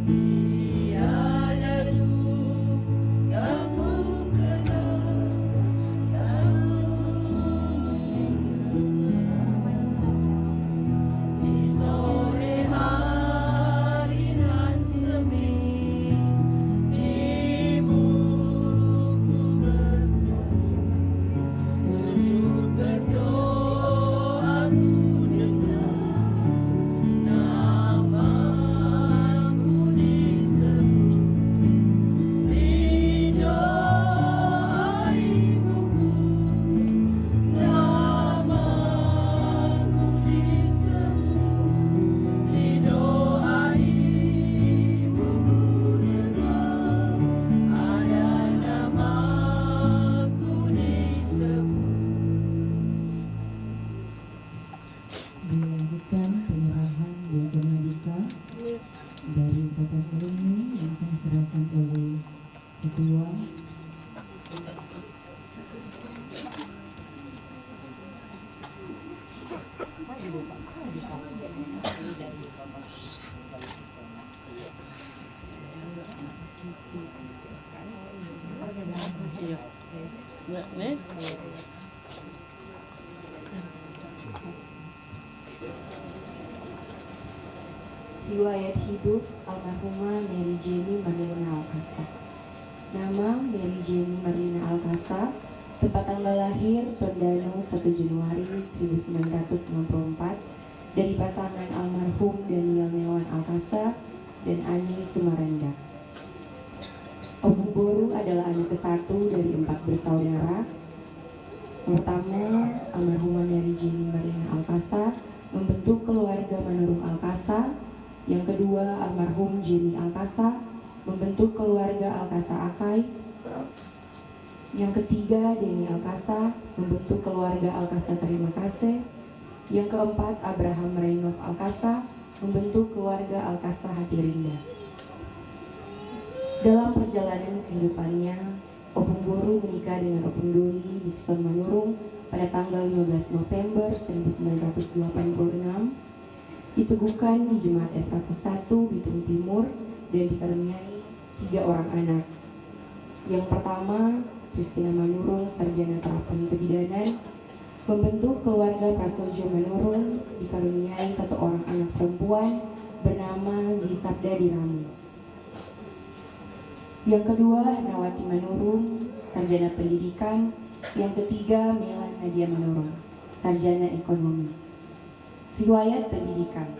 A: tiada duka ku kenal, di sore hari nan semi, ibuku berjanji, sujud berdoa ku dengar, namaku disebut di doa ibuku, namaku disebut di doa ibuku dengar, ada namaku disebut.
I: Dilanjutkan penyerahan diakonalika dari Kota Seruni yang akan diserahkan oleh Ketua.
K: Riwayat hidup almarhumah Mary Jenny Marlina Alkasa. Nama Mary Jenny Marlina Alkasa, tempat tanggal lahir Tondano 1 Januari 1964, dari pasangan almarhum Daniel Newan Alkasa dan Ani Sumarenda. Obung Boru adalah anak ke-1 dari 4 bersaudara. Pertama, almarhumah Mary Jenny Marlina Alkasa membentuk keluarga Manurung Alkasa Yang kedua, almarhum Jenny Alkasa membentuk keluarga Alkasa Akai. Yang ketiga, Denny Alkasa membentuk keluarga Alkasa Terima Kasih. Yang keempat, Abraham Reynolds Alkasa membentuk keluarga Alkasa Hati Rinda. Dalam perjalanan kehidupannya, Opung Boru menikah dengan Opung Doli Dikson Manurung pada tanggal 15 November 1986, diteguhkan di Jemaat Efratus 1 Bitung Timur dan dikaruniai 3 orang anak. Yang pertama, Kristina Manurung, sarjana terapan kebidanan, membentuk keluarga Prasojo Manurung, dikaruniai 1 orang anak perempuan bernama Zisabda Diramu. Yang kedua, Nawati Manurung, sarjana pendidikan. Yang ketiga, Melan Nadia Manurung, sarjana ekonomi. Riwayat pendidikan: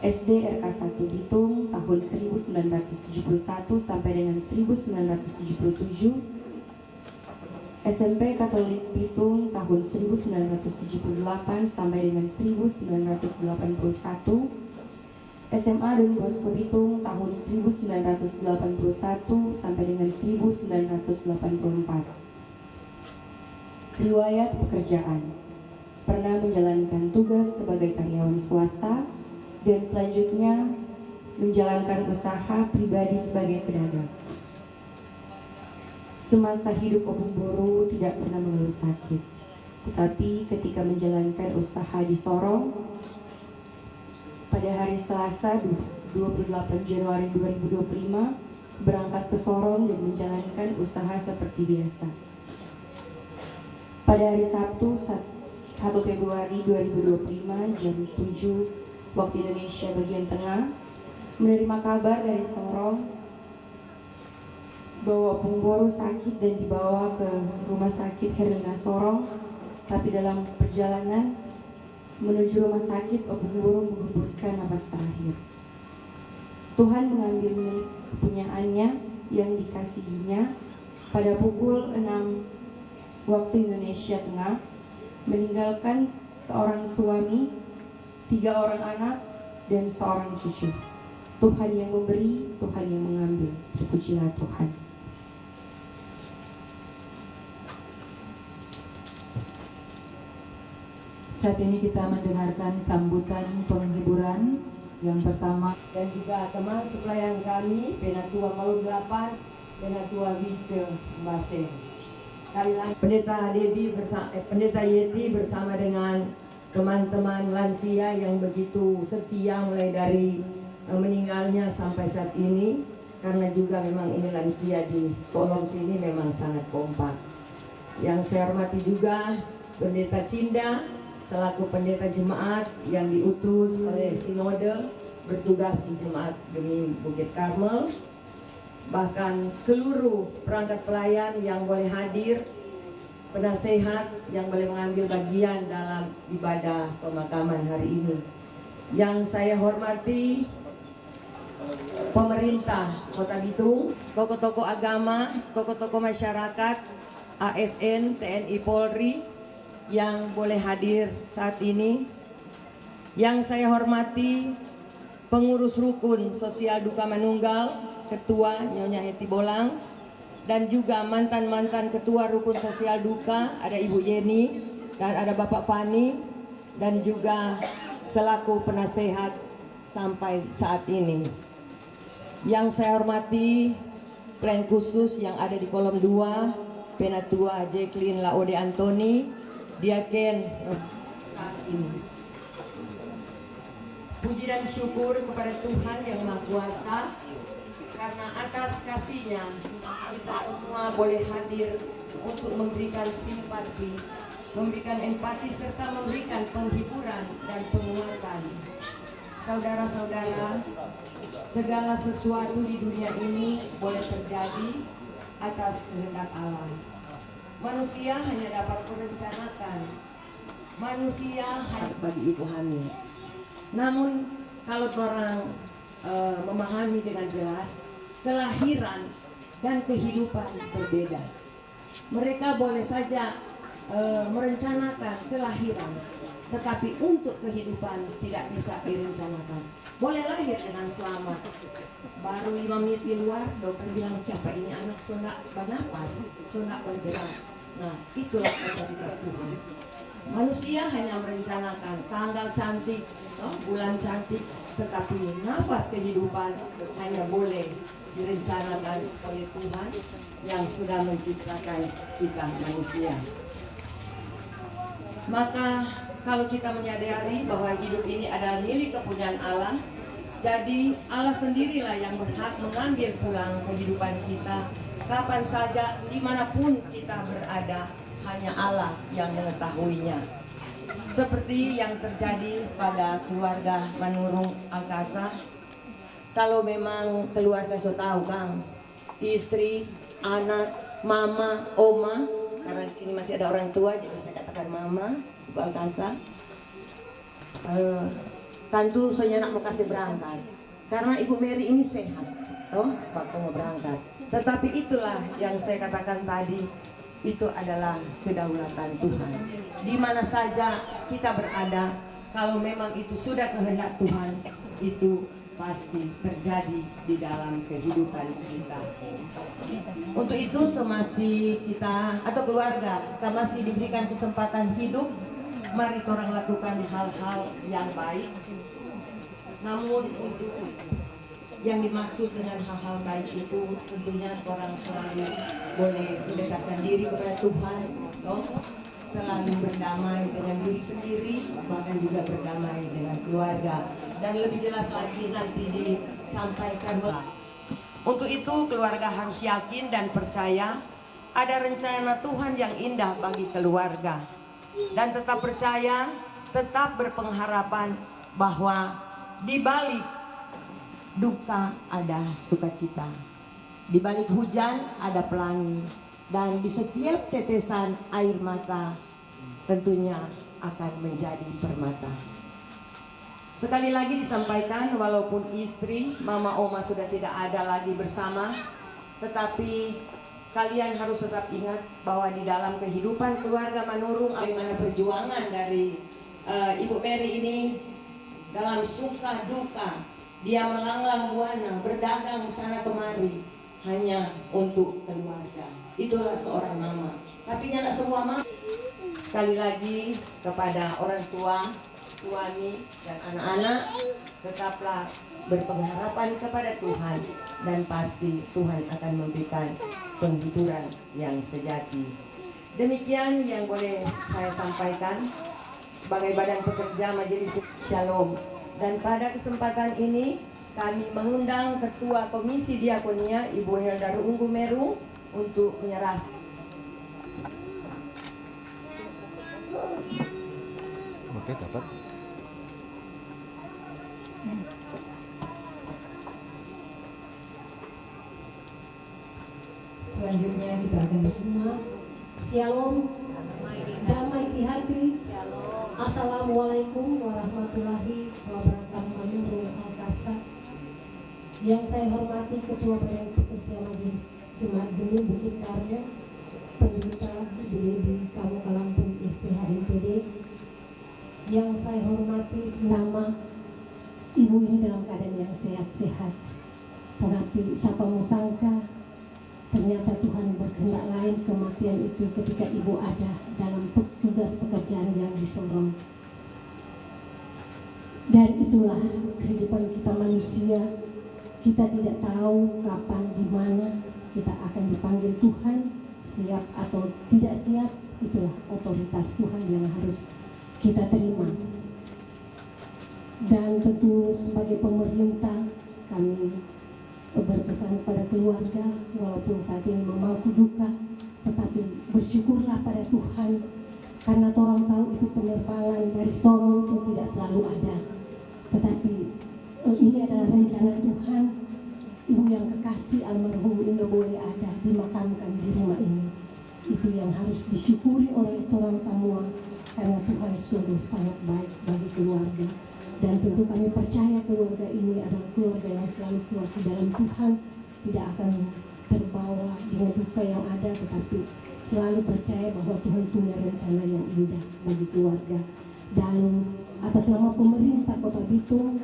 K: SD RK 1 Bitung tahun 1971 sampai dengan 1977, SMP Katolik Bitung tahun 1978 sampai dengan 1981, SMA Don Bosco Bitung tahun 1981 sampai dengan 1984. Riwayat pekerjaan: pernah menjalankan tugas sebagai karyawan swasta dan selanjutnya menjalankan usaha pribadi sebagai pedagang. Semasa hidup Opung Boru tidak pernah mengeluh sakit, tetapi ketika menjalankan usaha di Sorong pada hari Selasa 28 Januari 2025 berangkat ke Sorong dan menjalankan usaha seperti biasa. Pada hari Sabtu 1 Februari 2025 jam 7 waktu Indonesia bagian tengah, menerima kabar dari Sorong bahwa Opung Boru sakit dan dibawa ke Rumah Sakit Herlina Sorong. Tapi dalam perjalanan menuju rumah sakit, Opung Boru menghembuskan napas terakhir. Tuhan mengambil milik kepunyaannya yang dikasihinya pada pukul 6 waktu Indonesia Tengah, meninggalkan seorang suami, 3 orang anak, dan seorang cucu. Tuhan yang memberi, Tuhan yang mengambil. Terpujilah Tuhan.
L: Saat ini kita mendengarkan sambutan penghiburan yang pertama.
M: Dan juga teman sepelayan kami, Penatua Malu 8, Penatua Wice Mbase. Sekali lagi Pendeta Yeti bersama dengan teman-teman lansia yang begitu setia mulai dari meninggalnya sampai saat ini, karena juga memang ini lansia di kolom sini memang sangat kompak. Yang saya hormati juga Pendeta Cinda selaku pendeta jemaat yang diutus oleh sinode bertugas di Jemaat Geni Bukit Karmel. Bahkan seluruh perangkat pelayan yang boleh hadir, penasehat yang boleh mengambil bagian dalam ibadah pemakaman hari ini. Yang saya hormati pemerintah Kota Bitung, tokoh-tokoh agama, tokoh-tokoh masyarakat, ASN, TNI, Polri yang boleh hadir saat ini. Yang saya hormati pengurus rukun sosial Duka Manunggal, Ketua Nyonya Heti Bolang, dan juga mantan-mantan Ketua Rukun Sosial Duka, ada Ibu Yeni dan ada Bapak Fani, dan juga selaku penasehat sampai saat ini. Yang saya hormati pelayan khusus yang ada di kolom 2, Penatua Jacqueline Laode Antoni, Diaken saat ini. Puji dan syukur kepada Tuhan yang Maha Kuasa, karena atas kasih-Nya kita semua boleh hadir untuk memberikan simpati, memberikan empati, serta memberikan penghiburan dan penguatan. Saudara-saudara, segala sesuatu di dunia ini boleh terjadi atas kehendak Allah. Manusia hanya dapat merencanakan, manusia hanya bagi ibu hamil. Namun kalau orang memahami dengan jelas, kelahiran dan kehidupan berbeda. Mereka boleh saja merencanakan kelahiran, tetapi untuk kehidupan tidak bisa direncanakan. Boleh lahir dengan selamat, baru 5 menit di luar dokter bilang siapa ini anak sondak bernapas, sondak bergerak. Nah, itulah otoritas Tuhan. Manusia hanya merencanakan tanggal cantik, bulan cantik, tetapi nafas kehidupan hanya boleh direncanakan oleh Tuhan yang sudah menciptakan kita manusia. Maka kalau kita menyadari bahwa hidup ini adalah milik kepunyaan Allah, jadi Allah sendirilah yang berhak mengambil pulang kehidupan kita kapan saja, dimanapun kita berada, hanya Allah yang mengetahuinya. Seperti yang terjadi pada keluarga Manurung Alkasa. Kalau memang keluarga so tahu Kang, istri, anak, mama, oma, karena di sini masih ada orang tua, jadi saya katakan mama, Ibu Alkasa. Tentu saya nak mau kasih berangkat, karena Ibu Mary ini sehat, waktu mau berangkat. Tetapi itulah yang saya katakan tadi, itu adalah kedaulatan Tuhan. Di mana saja kita berada, kalau memang itu sudah kehendak Tuhan, itu pasti terjadi di dalam kehidupan kita. Untuk itu semasi kita atau keluarga kita masih diberikan kesempatan hidup, mari orang lakukan hal-hal yang baik. Namun untuk yang dimaksud dengan hal-hal baik itu tentunya orang selalu boleh mendekatkan diri kepada Tuhan, selalu berdamai dengan diri sendiri, bahkan juga berdamai dengan keluarga. Dan lebih jelas lagi nanti disampaikan. Untuk itu keluarga harus yakin dan percaya ada rencana Tuhan yang indah bagi keluarga. Dan tetap percaya, tetap berpengharapan bahwa di balik duka ada sukacita, di balik hujan ada pelangi, dan di setiap tetesan air mata tentunya akan menjadi permata. Sekali lagi disampaikan, walaupun istri, mama, oma sudah tidak ada lagi bersama, tetapi kalian harus tetap ingat bahwa di dalam kehidupan keluarga Manurung, bagaimana perjuangan dari Ibu Mary ini dalam suka duka, dia melanglang buana, berdagang sana kemari hanya untuk keluarga. Itulah seorang mama. Tapi tidak semua mama. Sekali lagi kepada orang tua, suami dan anak-anak, tetaplah berpengharapan kepada Tuhan, dan pasti Tuhan akan memberikan penghiburan yang sejati. Demikian yang boleh saya sampaikan sebagai badan pekerja Majelis Shalom. Dan pada kesempatan ini kami mengundang Ketua Komisi Diakonia Ibu Helda Ruunggu Meru untuk menyerah.
H: Oke, dapat.
N: Selanjutnya kita akan semua Shalom, damai di hati. Assalamualaikum warahmatullahi wabarakatuh. Manurung Alkasa. Yang saya hormati Ketua Badan Pekerja Majelis Jemaat Geni Bukit Karya, Pendeta Ibu Debi Kamuka Lampung STHMPD. Yang saya hormati selama ibu ini dalam keadaan yang sehat-sehat, tetapi siapa musangka ternyata Tuhan berkehendak lain, kematian itu ketika ibu ada dalam tugas pekerjaan yang disorong. Dan itulah kehidupan kita manusia. Kita tidak tahu kapan, di mana kita akan dipanggil Tuhan, siap atau tidak siap. Itulah otoritas Tuhan yang harus kita terima. Dan tentu sebagai pemerintah kami berpesan pada keluarga, walaupun saat ini memangku duka, tetapi bersyukurlah pada Tuhan, karena orang tahu itu penerbangan dari Sorong itu tidak selalu ada, tetapi ini adalah rencana Tuhan. Ibu yang kekasih almarhum Indo boleh ada dimakamkan di rumah ini. Itu yang harus disyukuri oleh orang semua, karena Tuhan sungguh sangat baik bagi keluarga. Dan tentu kami percaya keluarga ini adalah keluarga yang selalu kuat di dalam Tuhan, tidak akan terbawa dengan duka yang ada, tetapi selalu percaya bahwa Tuhan punya rencana yang indah bagi keluarga. Dan atas nama pemerintah Kota Bitung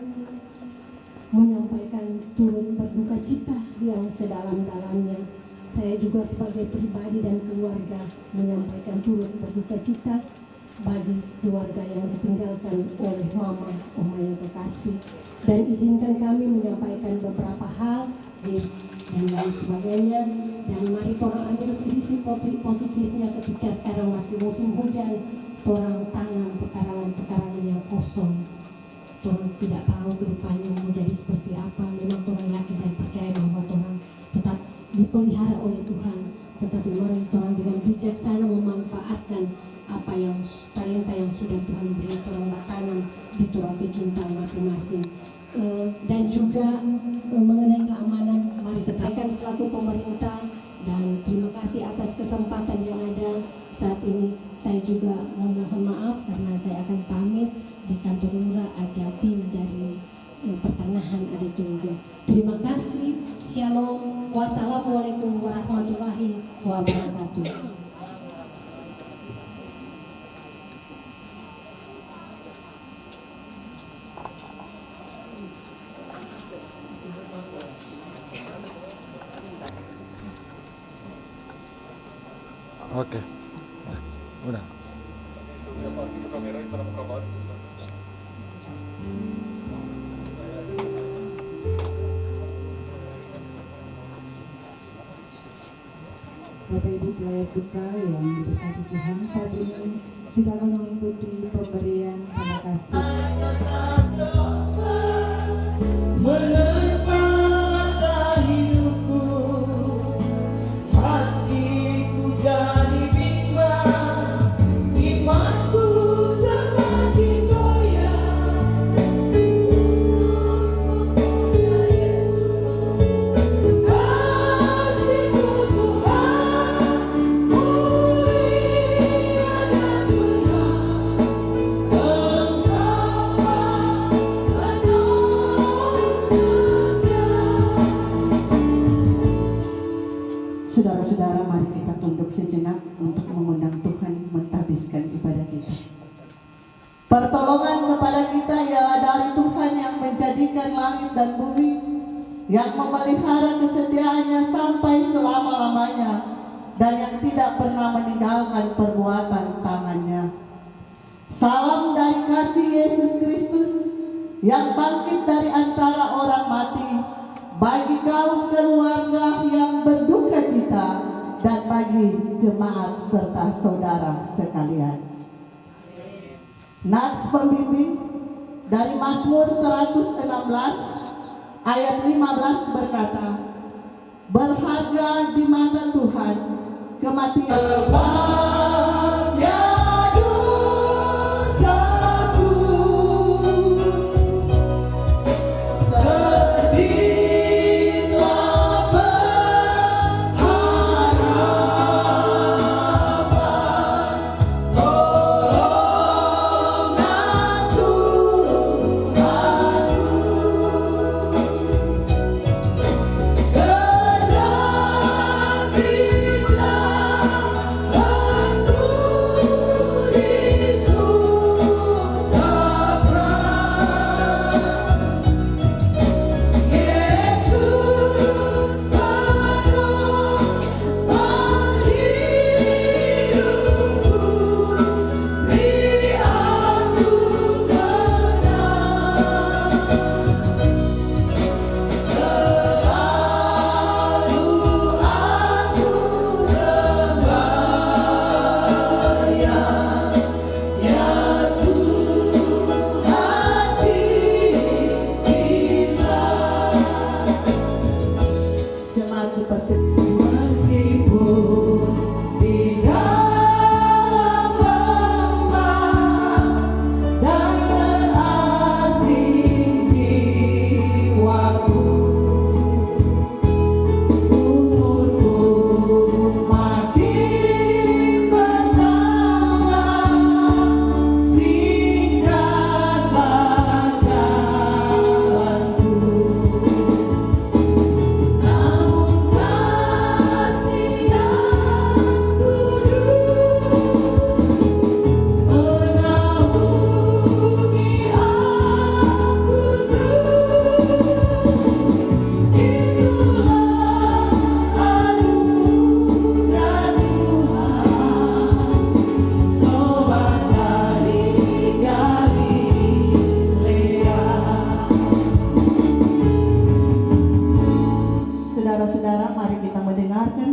N: menyampaikan turut berduka cita yang sedalam-dalamnya. Saya juga sebagai pribadi dan keluarga menyampaikan turut berduka cita bagi keluarga yang ditinggalkan oleh Mama Oma yang kekasih. Dan izinkan kami menyampaikan beberapa hal dan lain sebagainya. Dan mari orang ambil sisi positifnya ketika sekarang masih musim hujan, orang tanam pekarangan-pekarangan yang kosong. Orang tidak tahu ke depannya menjadi seperti apa. Memang orang yakin dan percaya bahwa orang tetap dipelihara oleh Tuhan. Tetapi mari orang dengan bijaksana memanfaatkan apa yang talenta yang sudah Tuhan beri orang tanam di orang pintal masing-masing. Dan juga mengenai keamanan, mari tetapkan selaku pemerintah. Dan terima kasih atas kesempatan yang ada saat ini. Saya juga mohon maaf karena saya akan pamit. Di kantor lurah ada tim dari pertanahan ada tunggu. Terima kasih. Shalom. Wassalamualaikum warahmatullahi wabarakatuh.
O: Oke, udah.
L: Bapak Ibu pelayan kita yang diberkati Tuhan, saat ini kita akan mengikuti pemberian terima kasih.
A: Menerpa mata hidupku, hatiku jadi bimbang, imanku semakin goyah. Kasih-Mu Tuhan, mulia dan benar,
P: Saudara-saudara, mari kita tunduk sejenak untuk mengundang Tuhan mentahbiskan ibadah kita. Pertolongan kepada kita ialah dari Tuhan yang menjadikan langit dan bumi, yang memelihara kesetiaannya sampai selama-lamanya, dan yang tidak pernah meninggalkan perbuatan tangannya. Salam dari kasih Yesus Kristus yang bangkit dari antara orang mati, bagi kaum keluarga yang berduka cita, dan bagi jemaat serta saudara sekalian. Nats pembimbing dari Mazmur 116 ayat 15 berkata, berharga di mata Tuhan kematian
A: la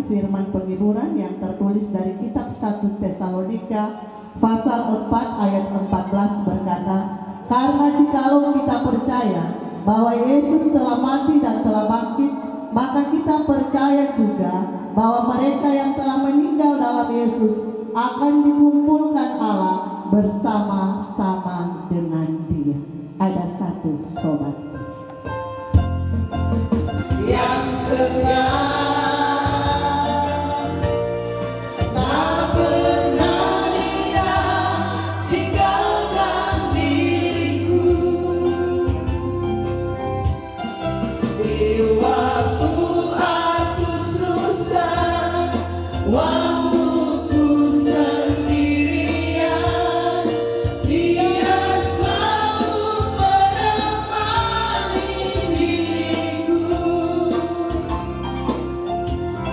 P: firman penghiburan yang tertulis dari kitab 1 Tesalonika pasal 4 ayat 14 berkata, karena jikalau kita percaya bahwa Yesus telah mati dan telah bangkit, maka kita percaya juga bahwa mereka yang telah meninggal dalam Yesus akan dikumpulkan Allah bersama-sama dengan Dia. Ada satu sobat
A: yang setia, tak pernah Dia tinggalkan diriku. Di waktu aku susah, waktuku sendirian, Dia selalu menemani diriku.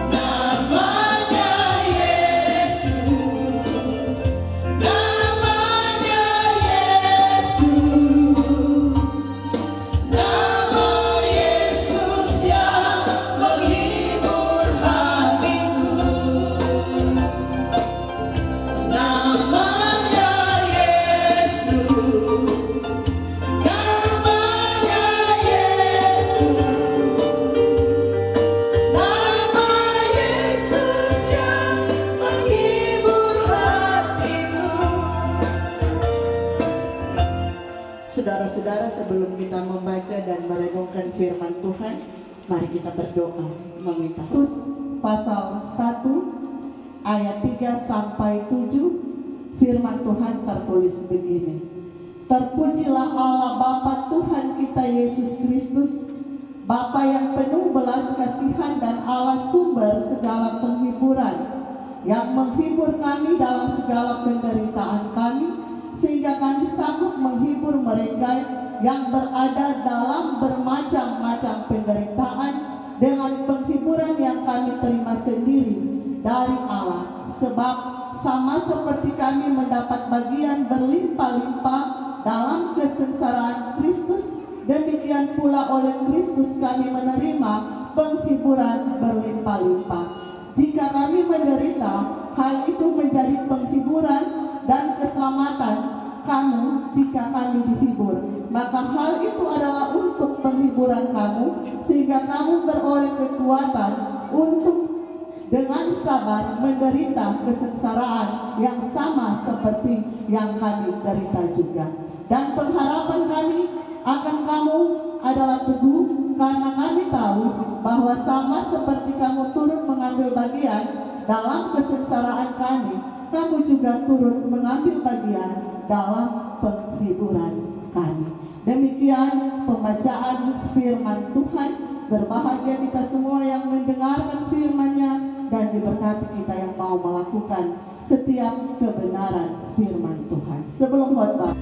A: Namanya Yesus, namanya Yesus, nama Yesus yang menghibur hatiku. Namanya Yesus, namanya Yesus, nama Yesus yang menghibur hatiku.
P: Saudara-saudara, sebelum kita membaca dan merenungkan firman Tuhan, mari kita berdoa meminta. Pasal 1 ayat 3 sampai 7 firman Tuhan tertulis begini. Terpujilah Allah Bapa Tuhan kita Yesus Kristus, Bapa yang penuh belas kasihan dan Allah sumber segala penghiburan, yang menghibur kami dalam segala penderitaan kami, sehingga kami sanggup menghibur mereka yang berada dalam bermacam-macam penderitaan dengan penghiburan yang kami terima sendiri dari Allah. Sebab sama seperti kami mendapat bagian berlimpah-limpah dalam kesengsaraan Kristus, demikian pula oleh Kristus kami menerima penghiburan berlimpah-limpah. Jika kami menderita, hal itu menjadi penghiburan dan keselamatan kamu. Jika kami dihibur, maka hal itu adalah untuk penghiburan kamu, sehingga kamu beroleh kekuatan untuk dengan sabar menderita kesengsaraan yang sama seperti yang kami derita juga. Dan pengharapan kami akan kamu adalah teguh, karena kami tahu bahwa sama seperti kamu turut mengambil bagian dalam kesengsaraan kami, kamu juga turut mengambil bagian dalam penghiburan kami. Demikian pembacaan firman Tuhan. Berbahagia kita semua yang mendengarkan firman-Nya, dan diberkati kita yang mau melakukan setiap kebenaran firman Tuhan. Sebelum khotbah,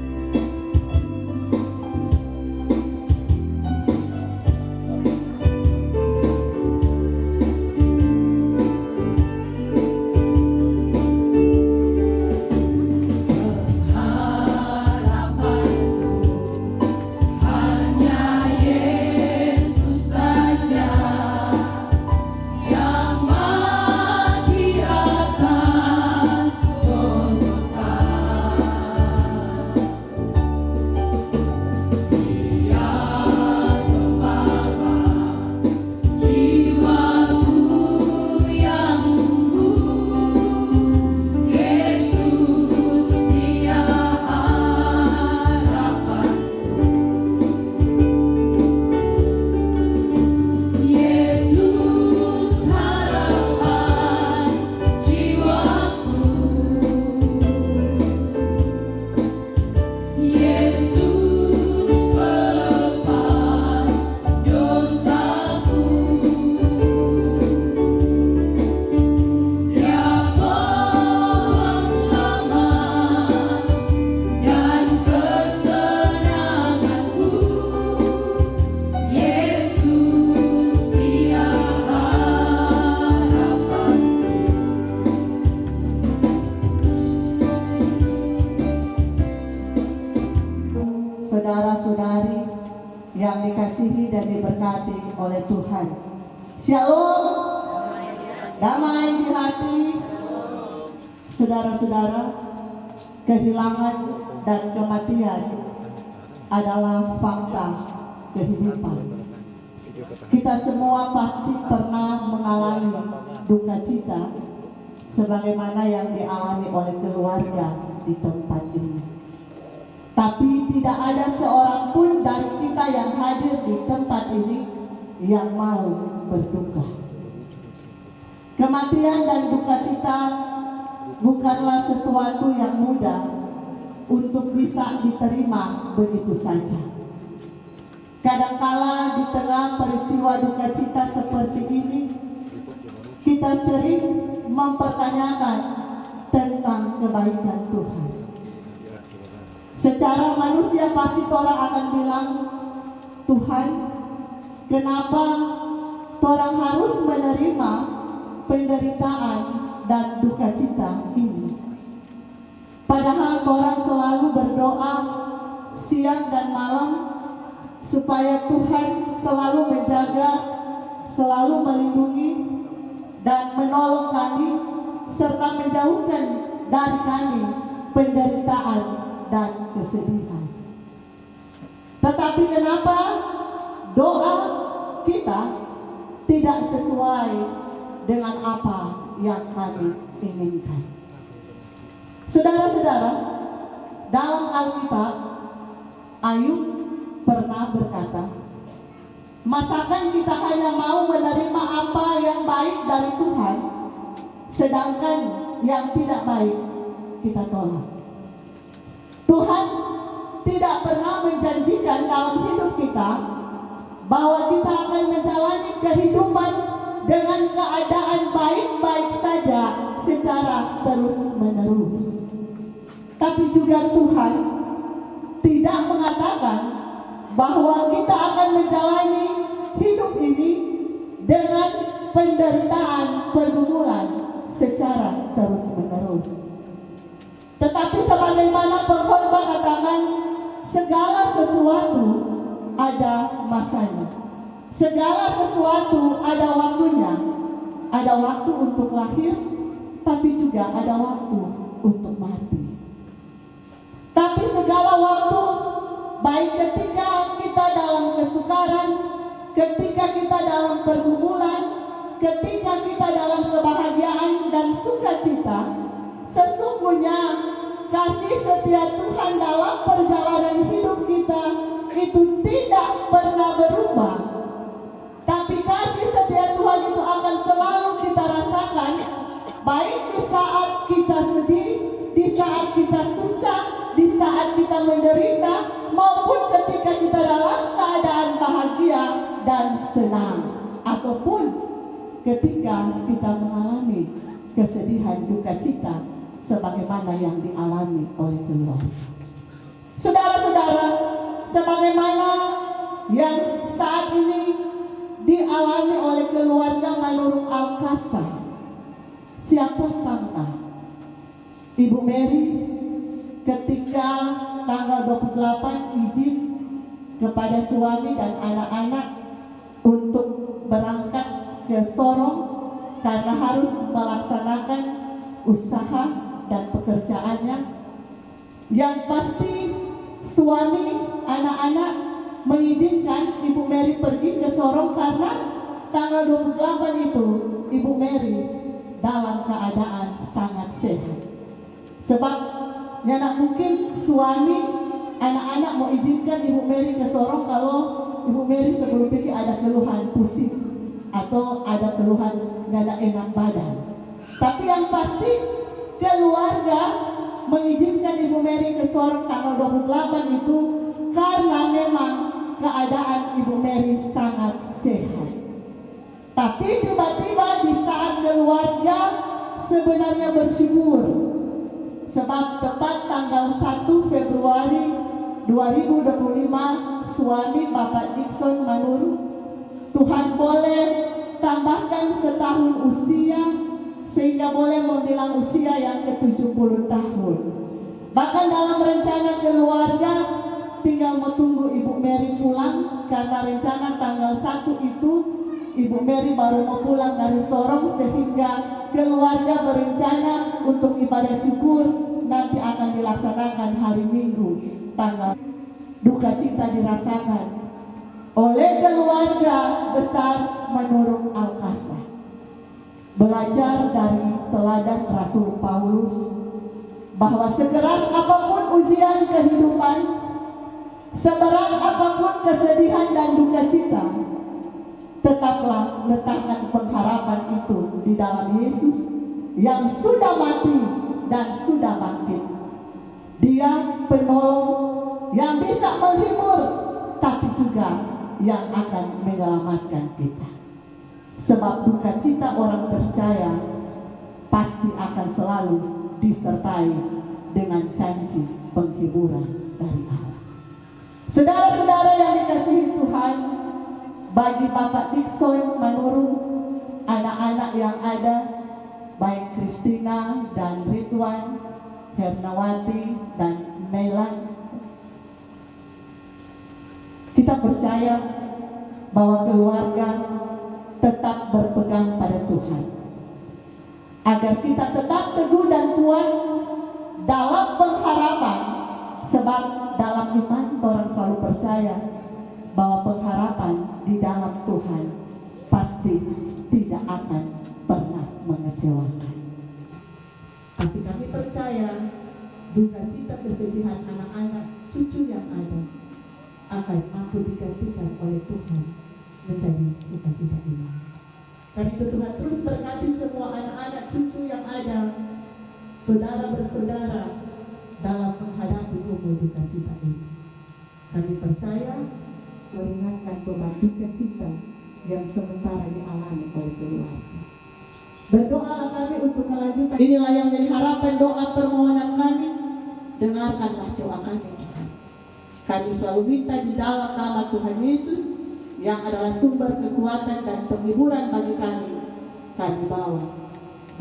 P: saudara-saudari yang dikasihi dan diberkati oleh Tuhan. Shalom. damai di hati. Saudara-saudara, kehilangan dan kematian adalah fakta kehidupan. Kita semua pasti pernah mengalami duka cita sebagaimana yang dialami oleh keluarga di tempat ini. Tapi tidak ada seorang pun dari kita yang hadir di tempat ini yang mau berduka. Kematian dan duka cita bukanlah sesuatu yang mudah untuk bisa diterima begitu saja. Kadangkala di tengah peristiwa duka cita seperti ini, kita sering mempertanyakan tentang kebaikan Tuhan. Secara manusia pasti orang akan bilang, Tuhan, kenapa orang harus menerima penderitaan dan duka cita ini? Padahal orang selalu berdoa siang dan malam supaya Tuhan selalu menjaga, selalu melindungi dan menolong kami serta menjauhkan dari kami penderitaan dan kesedihan. Tetapi kenapa doa kita tidak sesuai dengan apa yang kami inginkan? Saudara-saudara, dalam Alkitab, Ayub pernah berkata, masakan kita hanya mau menerima apa yang baik dari Tuhan, sedangkan yang tidak baik kita tolak. Tuhan tidak pernah menjanjikan dalam hidup kita bahwa kita akan menjalani kehidupan dengan keadaan baik-baik saja secara terus-menerus. Tapi juga Tuhan tidak mengatakan bahwa kita akan menjalani hidup ini dengan penderitaan pergumulan secara terus-menerus. Tetapi sebagaimana pengkhotbah katakan, segala sesuatu ada masanya. Segala sesuatu ada waktunya. Ada waktu untuk lahir, tapi juga ada waktu untuk mati. Tapi segala waktu, baik ketika kita dalam kesukaran, ketika kita dalam pergumulan, ketika kita dalam kebahagiaan dan sukacita, sesungguhnya kasih setia Tuhan dalam perjalanan hidup kita itu tidak pernah berubah. Tapi kasih setia Tuhan itu akan selalu kita rasakan, baik di saat kita sedih, di saat kita susah, di saat kita menderita, maupun ketika kita dalam keadaan bahagia dan senang, ataupun ketika kita mengalami kesedihan duka cita sebagaimana yang dialami oleh keluarga. Saudara-saudara, sebagaimana yang saat ini dialami oleh keluarga menurut Al-Kasah, siapa sangka Ibu Mary ketika tanggal 28 izin kepada suami dan anak-anak untuk berangkat ke Sorong karena harus melaksanakan usaha dan pekerjaannya. Yang pasti suami, anak-anak mengizinkan Ibu Mary pergi ke Sorong karena tanggal 28 itu Ibu Mary dalam keadaan sangat sehat. Sebab tidak mungkin suami, anak-anak mau izinkan Ibu Mary ke Sorong kalau Ibu Mary sebelum pergi ada keluhan pusing atau ada keluhan tidak ada enak badan. Tapi yang pasti keluarga mengizinkan Ibu Mary ke Sorong tanggal 28 itu karena memang keadaan Ibu Mary sangat sehat. Tapi tiba-tiba di saat keluarga sebenarnya bersyukur, sebab tepat tanggal 1 Februari 2025 suami Bapak Dixon Manuru, Tuhan boleh tambahkan setahun usia sehingga boleh membilang usia yang ke-70 tahun. Bahkan dalam rencana keluarga tinggal mau tunggu Ibu Mary pulang karena rencana tanggal 1 itu Ibu Mary baru mau pulang dari Sorong sehingga keluarga berencana untuk ibadah syukur nanti akan dilaksanakan hari Minggu tanggal. Duka cita dirasakan oleh keluarga besar menurut Alkasa. Belajar dari teladan Rasul Paulus bahwa sekeras apapun ujian kehidupan, seberat apapun kesedihan dan duka cita, tetaplah letakkan pengharapan itu di dalam Yesus yang sudah mati dan sudah bangkit. Dia penolong yang bisa menghibur, tapi juga yang akan menyelamatkan kita. Sebab duka cita orang percaya pasti akan selalu disertai dengan janji penghiburan dari Allah. Saudara-saudara yang dikasihi Tuhan, bagi Bapak Dixon Manurung, anak-anak yang ada, baik Christina dan Ridwan, Hernawati dan Melan, kita percaya bahwa keluarga tetap berpegang pada Tuhan, agar kita tetap teguh dan kuat dalam pengharapan, sebab dalam iman orang selalu percaya bahwa pengharapan di dalam Tuhan pasti tidak akan pernah mengecewakan. Tapi kami percaya duka cita kesedihan anak-anak cucu yang ada akan mampu digantikan oleh Tuhan menjadi sukacita ini. Karena itu Tuhan terus berkati semua anak-anak cucu yang ada, saudara bersaudara dalam menghadapi umur duka cita ini. Kami percaya meringankan beban duka cita yang sementara dialami oleh keluarga. Berdoalah kami untuk melanjutkan. Inilah yang menjadi harapan doa permohonan kami. Dengarkanlah doa kami Tuhan. Kami selalu minta di dalam nama Tuhan Yesus yang adalah sumber kekuatan dan penghiburan bagi kami. Kami bawa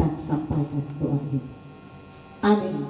P: dan sampaikan doa ini. Amin.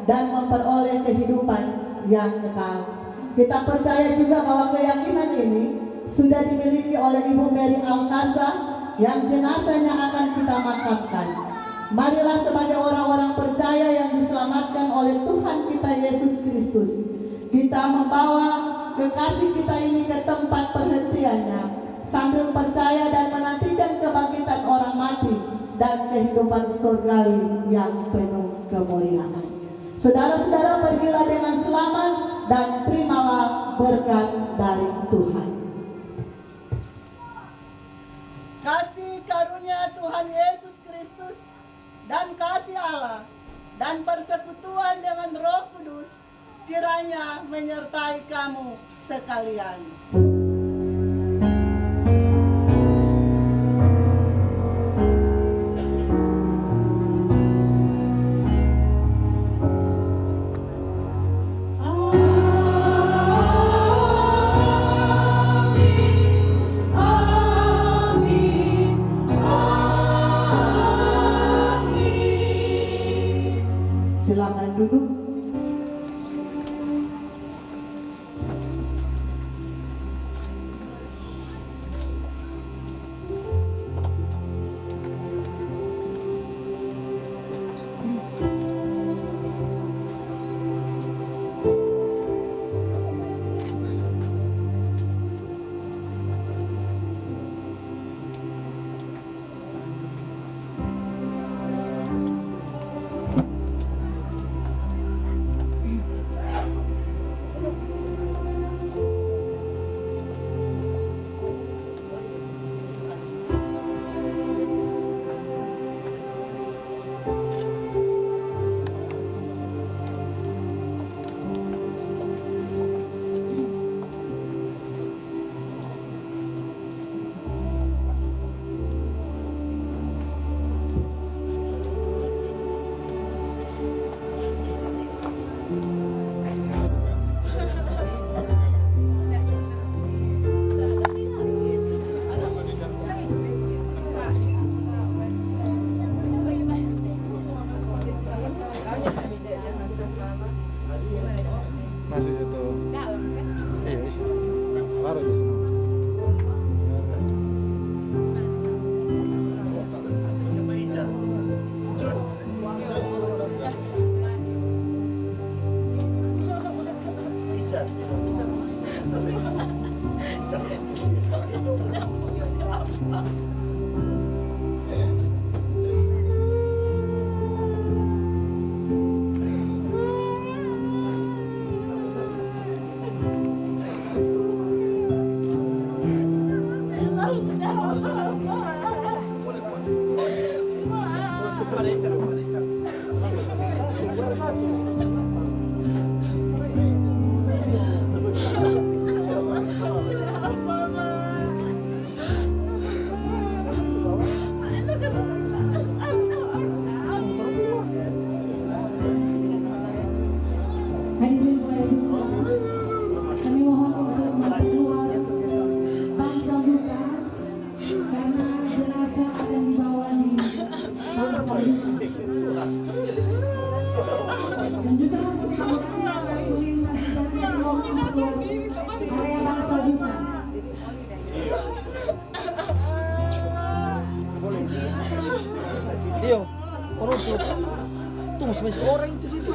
P: Dan memperoleh kehidupan yang kekal. Kita percaya juga bahwa keyakinan ini sudah dimiliki oleh Ibu Mary Alkasa yang jenazahnya akan kita makamkan. Marilah sebagai orang-orang percaya yang diselamatkan oleh Tuhan kita Yesus Kristus, kita membawa kekasih kita ini ke tempat perhentiannya sambil percaya dan menantikan kebangkitan orang mati dan kehidupan surgawi yang penuh kemuliaan. Saudara-saudara, pergilah dengan selamat dan terimalah berkat dari Tuhan. Kasih karunia Tuhan Yesus Kristus dan kasih Allah dan persekutuan dengan Roh Kudus kiranya menyertai kamu sekalian. Silakan duduk.
L: Hadirin sekalian, kami mohon untuk memperluas bangsal duka karena jenazah akan dibawa di bangsal duka. Dan juga untuk memudahkan lalu lintas dan kami mohon memperluas area bangsal duka.
J: Iyo, orang tuh masih orang itu situ.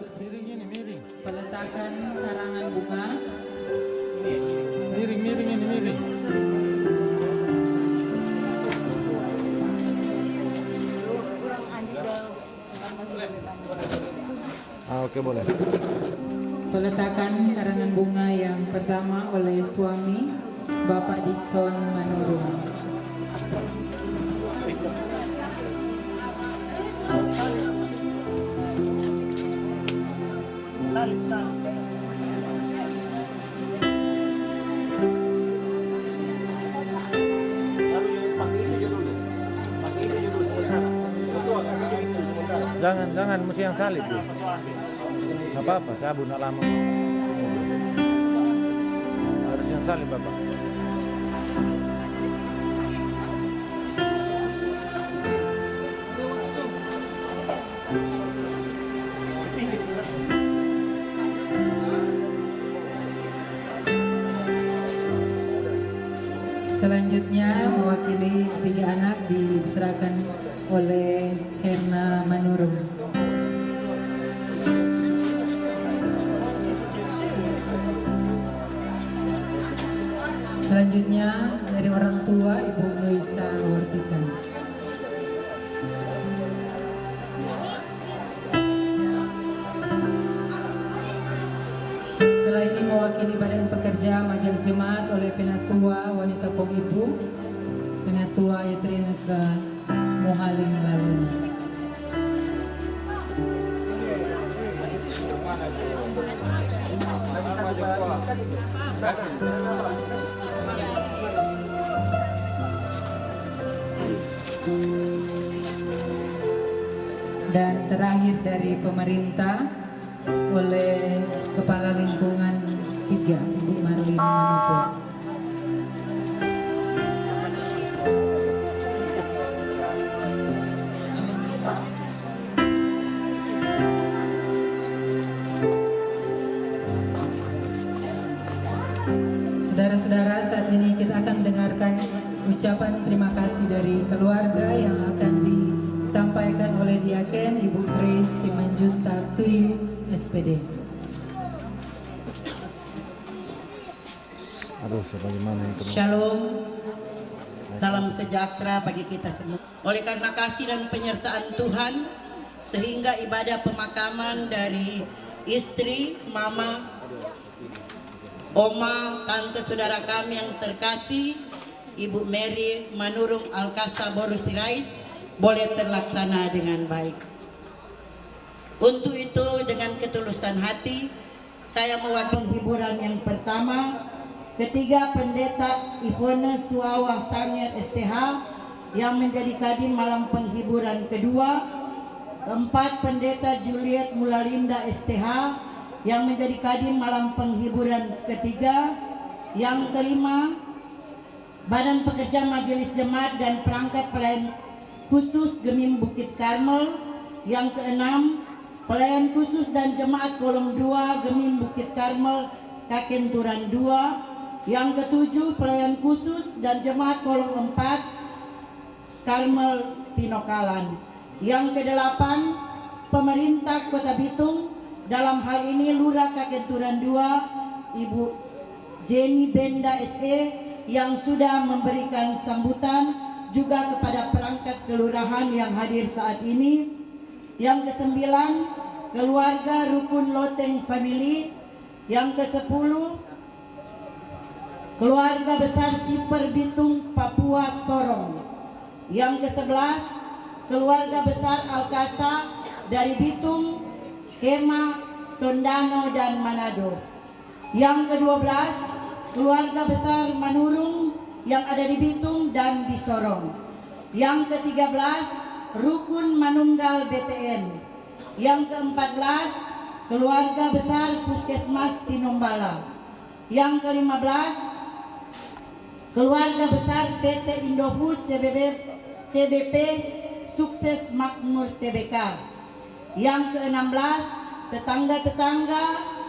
O: Miring ini, miring.
I: Peletakan karangan bunga.
O: Miring ini, miring. Oke, boleh.
I: Peletakan karangan bunga yang pertama oleh suami Bapak Dikson Manurung.
O: Jangan mesti yang salib. Nggak apa-apa, cabut nak lama. Harus yang salib, Bapak.
I: Selanjutnya mewakili ketiga anak diserahkan oleh Herna Manurung. Selanjutnya dari orang tua Ibu Luisa Wortikan. Setelah ini mewakili Badan Pekerja Majelis Jemaat oleh Penatua Wanita Kom Ibu, Penatua Yatrineka Muhaling Lalena. Dan terakhir dari pemerintah oleh Kepala Lingkungan 3 Ibu Marlin Manopo. Saudara-saudara, saat ini kita akan mendengarkan ucapan terima kasih dari keluarga yang akan disampaikan oleh Diaken Ibu Grace Simanjuntak Tuyu SPD.
O: Aduh, sebagaimana itu.
Q: Shalom, salam sejahtera bagi kita semua. Oleh karena kasih dan penyertaan Tuhan, sehingga ibadah pemakaman dari istri, mama, oma, tante, saudara kami yang terkasih, Ibu Mary Manurung Alkasa Boru Sirait, boleh terlaksana dengan baik. Untuk itu dengan ketulusan hati, saya mewakili hiburan yang pertama, ketiga Pendeta Ivone Suawa Sanger STH yang menjadi kadim malam penghiburan kedua, keempat Pendeta Juliet Mulalinda STH yang menjadi kadim malam penghiburan ketiga, yang kelima Badan Pekerja Majelis Jemaat dan Perangkat Pelayan Khusus Gemim Bukit Karmel, yang keenam Pelayan Khusus dan Jemaat Kolom 2 Gemim Bukit Karmel Kakenturan 2, yang ketujuh Pelayan Khusus dan Jemaat Kolom 4 Karmel Pinokalan, yang kedelapan Pemerintah Kota Bitung, dalam hal ini Lurah Kakenturan 2 Ibu Jenny Benda SE yang sudah memberikan sambutan, juga kepada perangkat kelurahan yang hadir saat ini. Yang kesembilan keluarga Rukun Loteng Family. Yang ke-10 keluarga besar Siper Bitung Papua Sorong. Yang ke-11 keluarga besar Alkasa dari Bitung, Kema, Tondano dan Manado. Yang ke-12 keluarga besar Manurung yang ada di Bitung dan di Sorong. Yang ke-13 Rukun Manunggal BTN. Yang ke-14 keluarga besar Puskesmas Tinombala. Yang ke-15 keluarga besar PT Indofood CBP Sukses Makmur TBK. Yang ke-16 tetangga-tetangga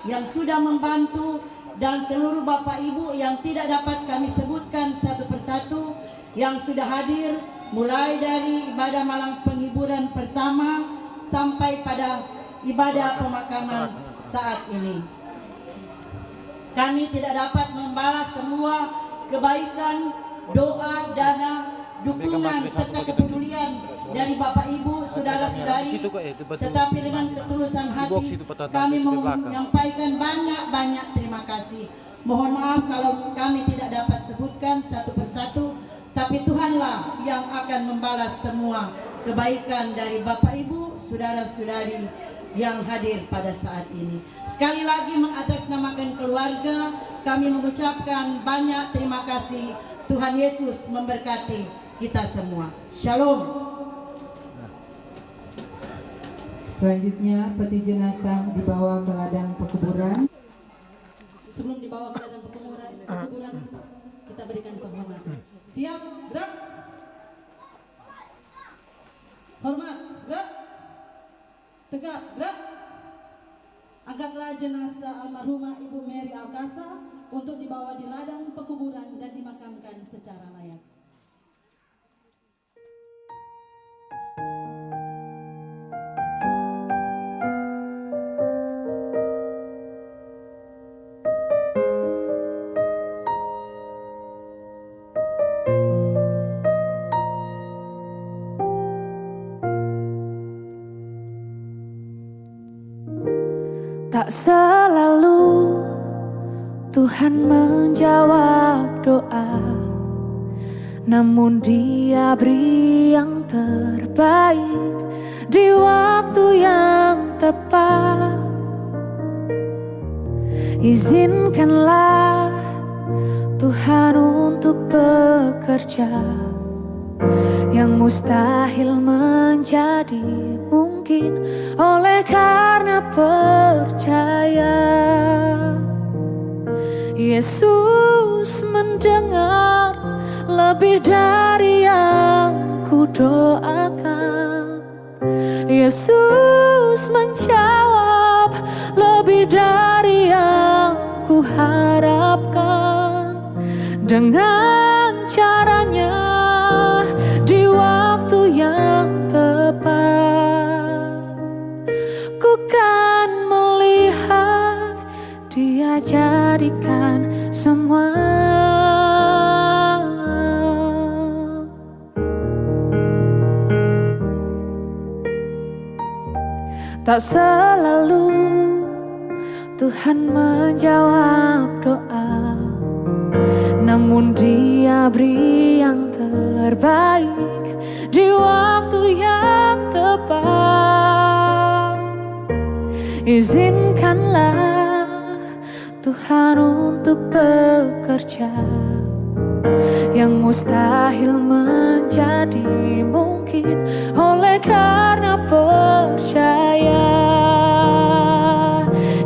Q: yang sudah membantu dan seluruh Bapak Ibu yang tidak dapat kami sebutkan satu persatu yang sudah hadir mulai dari ibadah malam penghiburan pertama sampai pada ibadah pemakaman saat ini. Kami tidak dapat membalas semua kebaikan, doa, dana, dukungan, serta kepedulian dari Bapak Ibu, saudara-saudari, tetapi dengan ketulusan hati kami menyampaikan banyak-banyak terima kasih. Mohon maaf kalau kami tidak dapat sebutkan satu persatu, tapi Tuhanlah yang akan membalas semua kebaikan dari Bapak Ibu, saudara-saudari yang hadir pada saat ini. Sekali lagi mengatasnamakan keluarga, kami mengucapkan banyak terima kasih. Tuhan Yesus memberkati kita semua. Shalom.
L: Selanjutnya peti jenazah dibawa ke ladang pekuburan.
A: Sebelum dibawa ke ladang pekuburan, kita berikan penghormatan. Siap, gerak. Hormat, gerak. Tegak, gerak. Angkatlah jenazah almarhumah Ibu Mary Alkasa untuk dibawa di ladang pekuburan dan dimakamkan secara layak.
R: Tak selalu Tuhan menjawab doa, namun Dia beri yang terbaik di waktu yang tepat. Izinkanlah Tuhan untuk bekerja, yang mustahil menjadi mungkin oleh karena percaya. Yesus mendengar lebih dari yang ku doakan. Yesus menjawab lebih dari yang ku harapkan. Dengan caranya di waktu yang tepat, ku kan melihat Dia jadikan semua. Tak selalu Tuhan menjawab doa, namun Dia beri yang terbaik di waktu yang tepat. Izinkanlah Tuhan untuk bekerja, yang mustahil menjadi mungkin oleh karena percaya.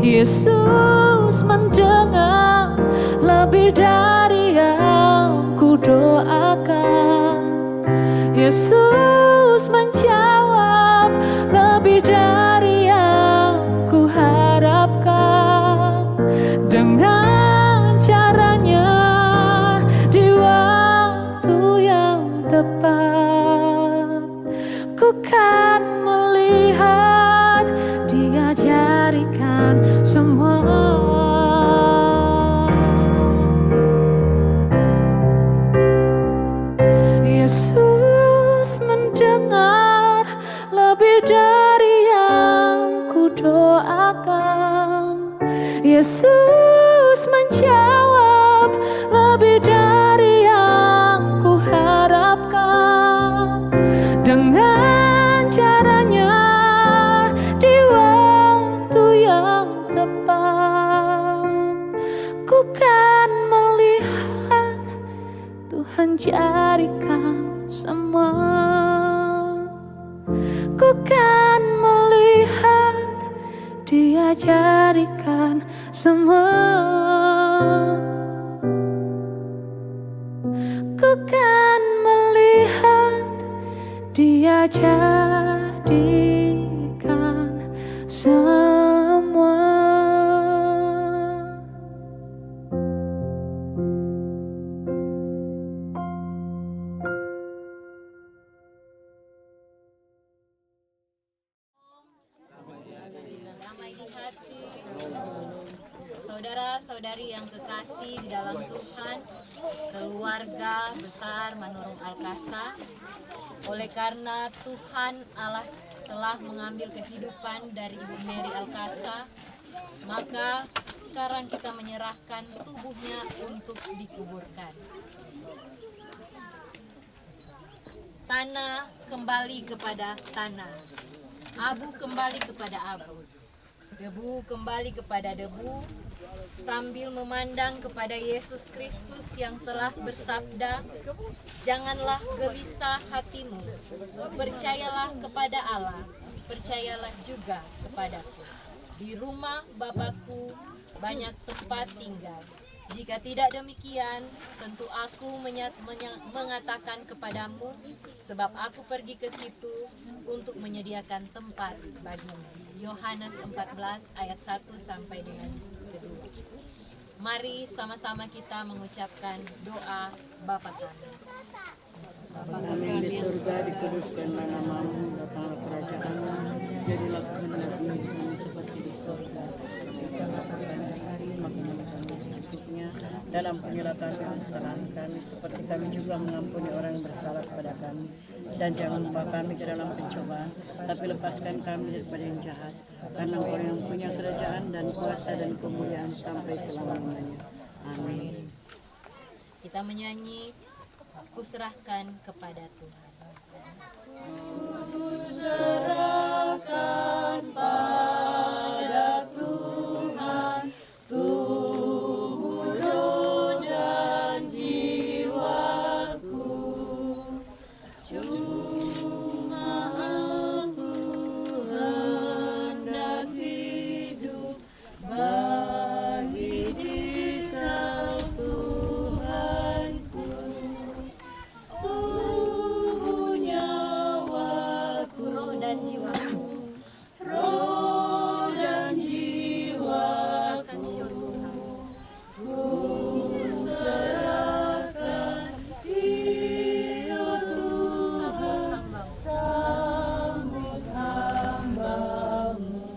R: Yesus mendengar lebih dari yang ku doakan. Yesus menjawab lebih dari yang ku harapkan. Dengan caranya di waktu yang tepat, ku kan melihat Dia jadikan semua. Yesus mendengar lebih dari yang ku doakan. Yesus menjawab lebih dari yang ku harapkan. Dengan caranya di waktu yang tepat, ku kan melihat Tuhan jadikan semua. Ku kan melihat Dia jadikan semua. Ku kan melihat Dia jadikan semua.
S: saudari yang kekasih di dalam Tuhan, keluarga besar Manurung Alkasa, oleh karena Tuhan Allah telah mengambil kehidupan dari Ibu Mary Alkasa, maka sekarang kita menyerahkan tubuhnya untuk dikuburkan. Tanah kembali kepada tanah, abu kembali kepada abu, debu kembali kepada debu, sambil memandang kepada Yesus Kristus yang telah bersabda, "Janganlah gelisah hatimu, percayalah kepada Allah, percayalah juga kepadaku. Di rumah Bapakku banyak tempat tinggal. Jika tidak demikian, tentu aku mengatakan kepadamu, sebab aku pergi ke situ untuk menyediakan tempat bagimu." Yohanes 14 ayat 1 sampai dengan kedua. Mari sama-sama kita mengucapkan doa Bapa kami.
T: Bapa kami di surga, dikuduskanlah namamu, datanglah kerajaanmu, jadilah kehendakmu di bumi seperti di surga. Berikanlah kami hari makan kami secukupnya, dalam penyelatan kesalahan kami, seperti kami juga mengampuni orang yang bersalah kepada kami. Dan jangan membawa kami ke dalam pencobaan, tapi lepaskan kami daripada yang jahat. Karena orang yang punya kerajaan dan kuasa dan kemuliaan sampai selama-lamanya. Amin.
S: Kita menyanyi, "Kuserahkan kepada Tuhan." Kuserahkan pada Tuhan tubuh, roh dan jiwaku. Cuma aku hendak hidup bagi Dikau Tuhanku. Tubuh, nyawaku, roh dan jiwaku, roh dan jiwaku, ku serahkan hidup Tuhan, sambut hamba-Mu.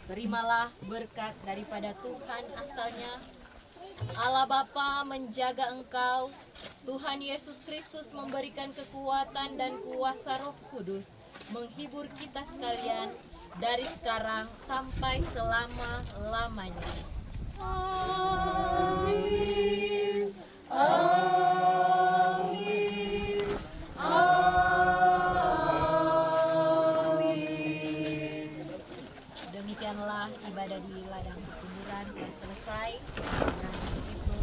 S: Terimalah berkat daripada Tuhan asalnya. Allah Bapa menjaga engkau, Tuhan Yesus Kristus memberikan kekuatan dan kuasa Roh Kudus menghibur kita sekalian dari sekarang sampai selama-lamanya. Amin. Amin. Amin. Demikianlah ibadah di ladang kuburan telah selesai.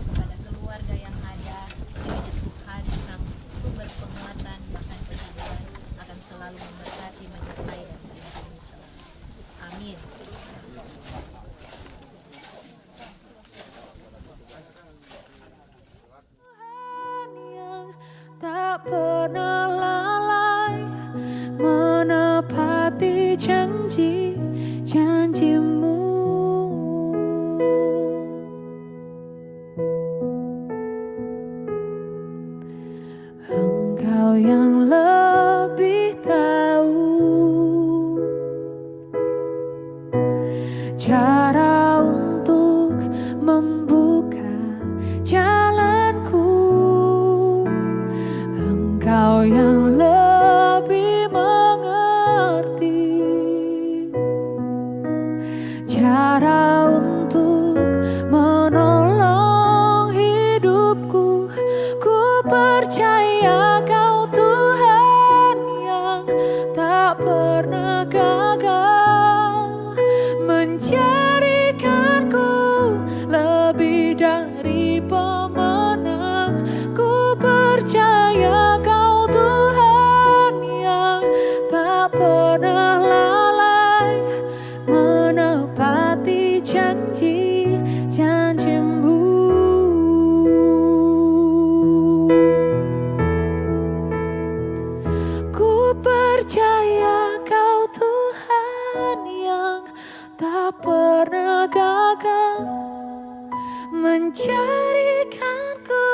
S: Kepada keluarga yang ada, kiranya Tuhan sang sumber penguatan bahkan kehidupan akan selalu memberkati, menyertai dan melindungi selalu. Amin.
R: Tak pernah lalai menepati janji-janjimu. Engkau yang lebih tahu cara untuk membuka jalanku. Engkau yang lebih mengerti cara untuk menolong hidupku. Ku percaya Kau Tuhan yang tak pernah gagal, menjadikanku lebih dari pemenang. Ku percaya Kau Tuhan yang tak pernah lalai menepati janji-janjimu. Ku percaya Kau Tuhan yang tak pernah gagal, menjadikanku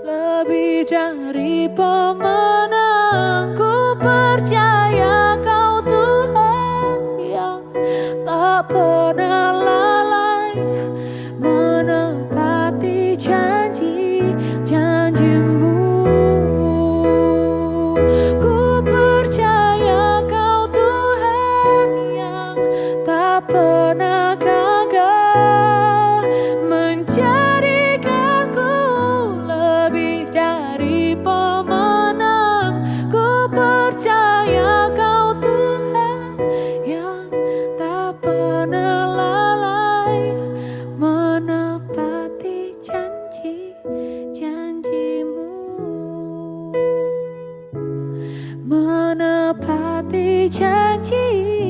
R: lebih dari pemenang. Ku percaya Kau Tuhan yang tak pernah lalai janji-janjimu. Ku percaya Kau Tuhan yang tak pernah gagal, menjadikanku lebih dari pemenang. Ku percaya Kau Tuhan yang tak pernah lalai, menepati janji-janjimu, menepati janji